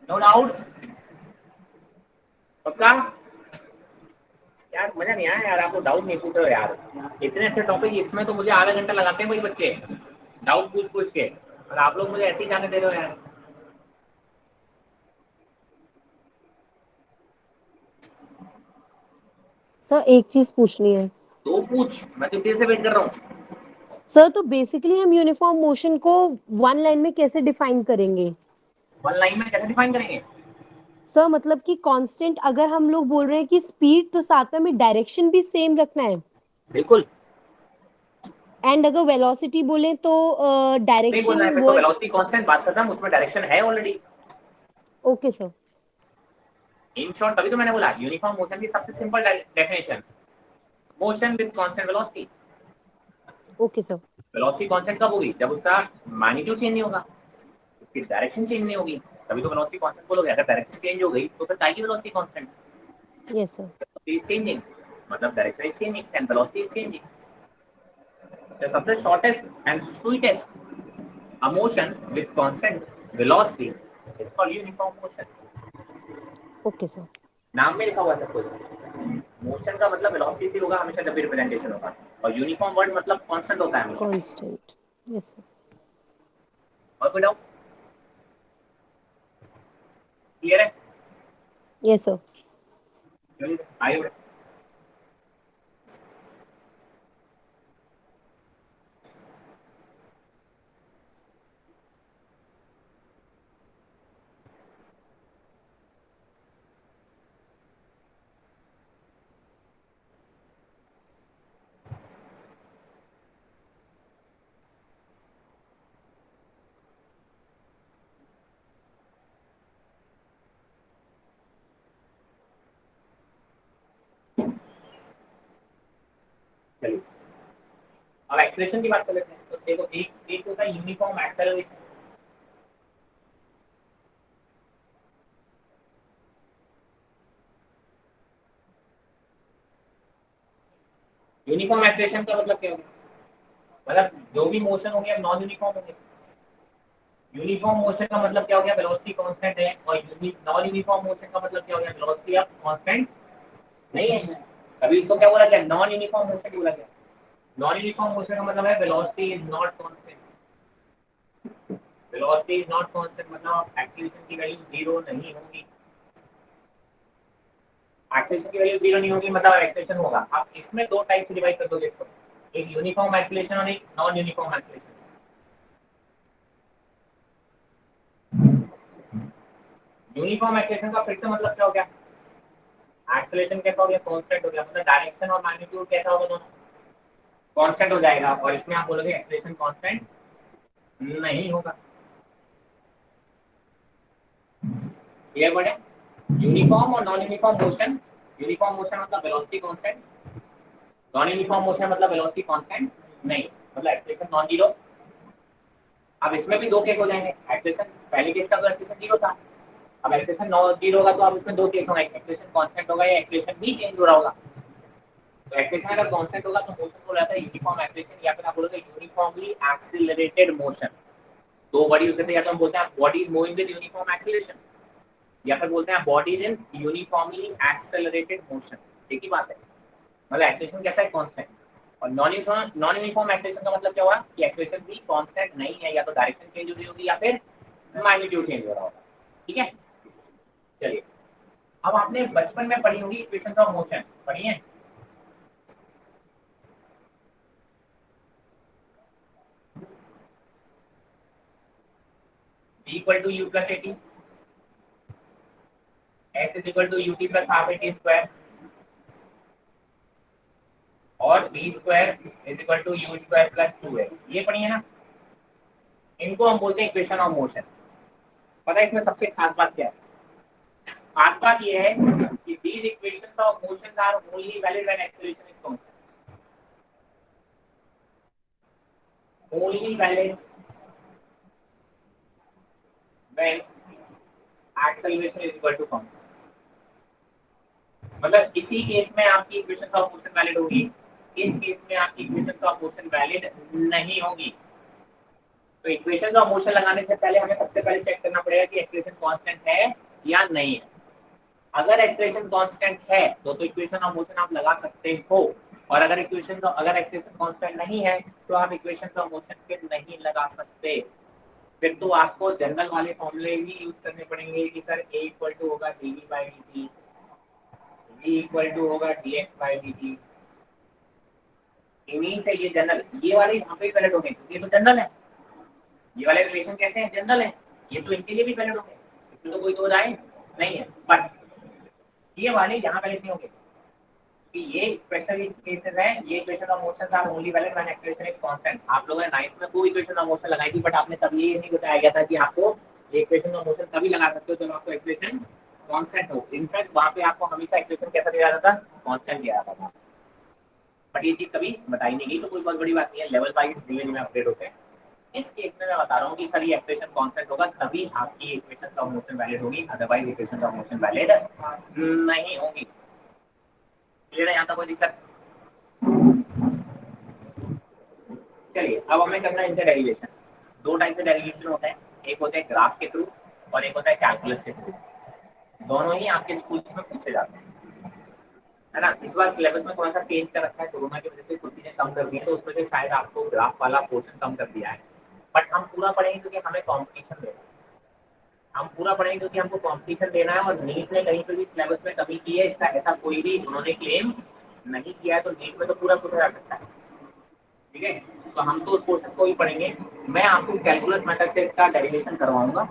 Speaker 1: no doubts? पक्का? यार मजा नहीं आया यार, आपको डाउट नहीं पूछ रहे हो यार, इतने अच्छे टॉपिक इसमें तो मुझे आधा घंटा लगाते हैं भाई बच्चे डाउट पूछ पूछ के, और आप लोग मुझे ऐसे ही जाने दे रहे हो यार।
Speaker 2: सर एक चीज पूछनी है।
Speaker 1: तो पूछ, मैं तो देर से वेट कर रहा हूँ।
Speaker 2: सर तो बेसिकली हम यूनिफॉर्म मोशन को वन लाइन में कैसे डिफाइन करेंगे?
Speaker 1: वन लाइन में कैसे डिफाइन करेंगे?
Speaker 2: सर मतलब कि कांस्टेंट, अगर हम लोग बोल रहे हैं कि स्पीड, तो साथ में हमें डायरेक्शन भी सेम रखना है।
Speaker 1: बिल्कुल।
Speaker 2: एंड अगर वेलोसिटी बोले तो
Speaker 1: नहीं बोलना
Speaker 2: डायरेक्शन
Speaker 1: है, फिर तो
Speaker 2: वर्ड।
Speaker 1: वेलोसिटी कांस्टेंट बात करता हूं, उसमें डायरेक्शन है already.
Speaker 2: Okay sir.
Speaker 1: In short तभी तो मैंने बोला यूनिफॉर्म मोशन की सबसे simple definition, motion with constant velocity.
Speaker 2: Okay sir.
Speaker 1: Velocity constant कब होगी? जब उसका मैग्नीट्यूड चेंज नहीं होगा, उसकी डायरेक्शन चेंज नहीं होगी, तभी तो वेलोसिटी कांस्टेंट बोलोगे। अगर डायरेक्शन चेंज हो गई तो फिर काहे की velocity constant?
Speaker 2: Yes sir.
Speaker 1: Is changing, मतलब direction is changing and velocity is changing. The सबसे shortest and sweetest a motion with constant velocity is called uniform motion.
Speaker 2: Okay sir.
Speaker 1: नाम में लिखा हुआ है सब कुछ। मोशन का मतलब वेलोसिटी से होगा हमेशा जब भी रिप्रेजेंटेशन होगा, और यूनिफॉर्म वर्ड मतलब कांस्टेंट होता है हमेशा।
Speaker 2: कांस्टेंट। Yes sir.
Speaker 1: और कोई डाउट? क्लियर है?
Speaker 2: Yes sir.
Speaker 1: चलिए आगे बढ़े। चलिए अब एक्सेलरेशन की बात कर लेते हैं। तो देखो एक होता है यूनिफॉर्म एक्सेलरेशन। यूनिफॉर्म एक्सेलरेशन का मतलब क्या होगा? मतलब जो भी मोशन होंगे अब नॉन यूनिफॉर्म होंगे। यूनिफॉर्म मोशन का मतलब क्या हो गया? वेलोसिटी कांस्टेंट है। और नॉन यूनिफॉर्म मोशन का मतलब क्या हो गया? वेलोसिटी अब कांस्टेंट नहीं है। अभी इसको क्या बोला गया? नॉन यूनिफॉर्म मोशन बोला गया। नॉन यूनिफॉर्म मोशन का मतलब है velocity is not constant. Velocity is not constant मतलब एक्सेलरेशन की वैल्यू जीरो नहीं होगी। एक्सेलरेशन की वैल्यू जीरो नहीं होगी मतलब एक्सेलरेशन होगा। अब इसमें दो टाइप से डिवाइड कर दोगे इसको, एक यूनिफॉर्म एक्सेलरेशन और एक non uniform acceleration. Uniform acceleration का फिर से मतलब क्या हो गया? एक्सेलरेशन कैसा हो गया? कांस्टेंट हो गया, मतलब डायरेक्शन और मैग्नीट्यूड कैसा होगा? दोनों कांस्टेंट हो जाएगा। और इसमें आप बोलोगे एक्सेलरेशन कांस्टेंट नहीं होगा। क्लियर पड़े? यूनिफॉर्म और non uniform motion. Uniform motion मतलब velocity constant, non uniform motion मतलब वेलोसिटी कांस्टेंट नहीं, मतलब एक्सेलरेशन नॉन जीरो। अब इसमें भी दो केस हो जाएंगे। एक्सेलरेशन पहले केस का तो एक्सेलरेशन जीरो था, अब एक्सेलरेशन नॉन जीरो होगा तो अब इसमें दो केस होंगे, एक्सेलरेशन कांस्टेंट होगा या एक्सेलरेशन भी चेंज हो रहा होगा। तो एक्सेलरेशन अगर कांस्टेंट होगा तो मोशन को रहता है यूनिफॉर्म एक्सेलरेशन, या फिर आप बोलोगे यूनिफॉर्मली एक्सेलरेटेड मोशन। दो बॉडी होते हैं, या तो हम बोलते हैं body is moving with uniform acceleration, या फिर बोलते हैं body is in uniformly accelerated motion. एक ही बात है, मतलब एक्सेलरेशन कैसा है? कांस्टेंट। और नॉन यूनिफॉर्म एक्सेलरेशन का मतलब क्या हुआ कि एक्सेलरेशन भी कांस्टेंट नहीं है, या तो डायरेक्शन चेंज हो रही होगी या फिर मैग्नीट्यूड चेंज हो रहा होगा। ठीक है, चलिए अब आपने बचपन में पढ़ी होगी इक्वेशंस ऑफ मोशन, पढ़ी है? v equal to u plus at, s is equal to ut plus half at square, और b square is equal to u square plus 2x, ये पढ़ी है ना? इनको हम बोलते हैं इक्वेशन ऑफ मोशन। पता है इसमें सबसे खास बात क्या है? खास बात ये है कि these equations of motion are only valid when acceleration is constant. Only valid when acceleration is equal to constant. मतलब इसी केस में आपकी इक्वेशन ऑफ मोशन वैलिड होगी, इस केस में आपकी इक्वेशन ऑफ मोशन वैलिड नहीं होगी। तो इक्वेशन ऑफ मोशन लगाने से पहले हमें सबसे पहले चेक करना पड़ेगा कि एक्सेलरेशन कांस्टेंट है या नहीं है। अगर एक्सेलरेशन कांस्टेंट है तो इक्वेशन ऑफ मोशन आप लगा सकते हो, और अगर एक्सेलरेशन कांस्टेंट नहीं है तो आप इक्वेशन ऑफ मोशन फिर नहीं लगा सकते। फिर तो आपको जनरल वाले फॉर्मूले ही यूज करने पड़ेंगे कि सर a इक्वल टू होगा dv by dt, equal to होगा dx बाई dt। इन्हीं से ये जनरल, ये वाले यहाँ पे वैलिड होंगे क्योंकि ये तो जनरल है। ये वाले रिलेशन कैसे हैं? जनरल है, ये तो इनके लिए भी वैलिड होंगे, इसमें तो कोई दो राय नहीं है। बट ये वाले यहाँ वैलिड नहीं होंगे कि ये स्पेशल केसेस है। ये equation of motion are only valid when acceleration is constant. आप लोगों ने 9th में कोई इक्वेशन ऑफ मोशन लगाई थी, बट आपने तभी ये नहीं बताया गया था कि आपको ये इक्वेशन ऑफ मोशन तभी लगा सकते हो जब आपको एक्सेलरेशन कांस्टेंट हो। इनफैक्ट वहां पे आपको हमेशा एक्सेलरेशन कैसा दिया जाता था? कांस्टेंट दिया जाता था। बट ये चीज कभी बताई नहीं गई, तो कोई बहुत बड़ी बात नहीं है, लेवल वाइज धीरे धीरे अपडेट होते हैं। इस केस में मैं बता रहा हूँ कि सर ये एक्सप्रेशन कांस्टेंट होगा तभी आपकी इक्वेशन ऑफ मोशन वैलिड होगी, otherwise equation of motion valid नहीं होगी। क्लियर है? यहाँ तक कोई दिक्कत? चलिए अब हमें करना है इनका डेरिवेशन। दो टाइप के डेरिवेशन होते हैं, एक होता है ग्राफ के थ्रू और एक होता है कैलकुलस के थ्रू। दोनों ही आपके स्कूल में पूछे जाते हैं, है ना। इस बार सिलेबस में थोड़ा सा चेंज कर रखा है, कोरोना की वजह से कुछ चीजें कम कर दी है, तो उसमें से शायद आपको ग्राफ वाला पोर्शन कम कर दिया है। बट हम पूरा पढ़ेंगे क्योंकि हमें कंपटीशन देना है। हम पूरा पढ़ेंगे क्योंकि हमको कंपटीशन देना है, और नीट ने कहीं पे भी सिलेबस में कमी की है इसका ऐसा कोई भी उन्होंने क्लेम नहीं किया है, तो नीट में तो पूरा पूछा जा सकता है। ठीक है, तो हम तो उस पोर्शन को ही पढ़ेंगे। मैं आपको कैलकुलस मेथड से इसका डेरिवेशन करवाऊंगा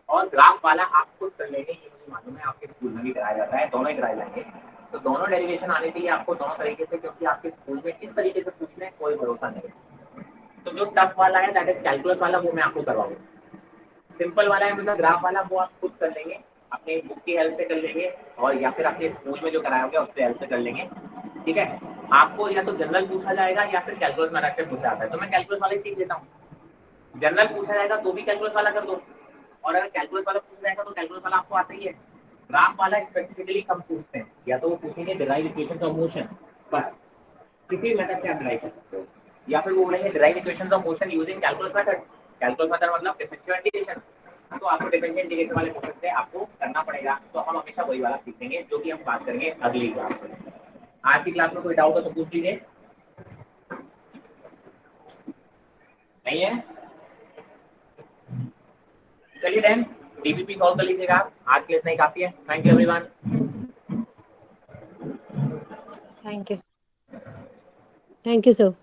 Speaker 1: और ग्राफ वाला आप खुद कर लेंगे। ये मुझे मालूम है आपके स्कूल में भी कराया जाता है, दोनों ही कराए जाएंगे। तो दोनों डेरिवेशन आने चाहिए आपको दोनों तरीके से, क्योंकि आपके स्कूल में इस तरीके से पूछने कोई भरोसा नहीं है। तो जो टफ वाला है दैट इज कैलकुलस वाला, वो मैं आपको करवाऊंगा। सिंपल वाला है मतलब ग्राफ वाला, वो आप खुद कर लेंगे, अपने बुक की हेल्प से कर लेंगे, और या फिर अपने स्कूल में जो कराया होगा उससे हेल्प से कर लेंगे। ठीक है, आपको या तो जनरल पूछा जाएगा या फिर कैलकुलस मेथड से पूछा जाता है, तो मैं कैलकुलस वाला ही सीख लेता हूँ। जनरल पूछा जाएगा तो भी कैलकुलस वाला कर दो, और अगर कैलकुलस वाला पूछा जाएगा तो कैलकुलस वाला आपको आता ही है। ग्राफ वाला स्पेसिफिकली कम पूछते हैं, या तो वो पूछेंगे डिराइव इक्वेशंस ऑफ मोशन, बस किसी मेथड से आप डिराइव कर सकते हो, या फिर वो बोलेंगे derive equations of motion using calculus method. Calculus method मतलब डिफरेंशियल इंटीग्रेशन, तो आपको डिफरेंशियल इंटीग्रेशन वाले मेथड से आपको करना पड़ेगा। तो हम हमेशा वही वाला सीखेंगे जो कि हम बात करेंगे अगली क्लास में। आज की क्लास में कोई डाउट हो तो पूछ लीजिए। नहीं है? चलिए देन डीपीपी सॉल्व कर लीजिएगा। आज के लिए इतना ही काफी है। Thank you everyone.
Speaker 4: Thank you.
Speaker 2: Thank you sir.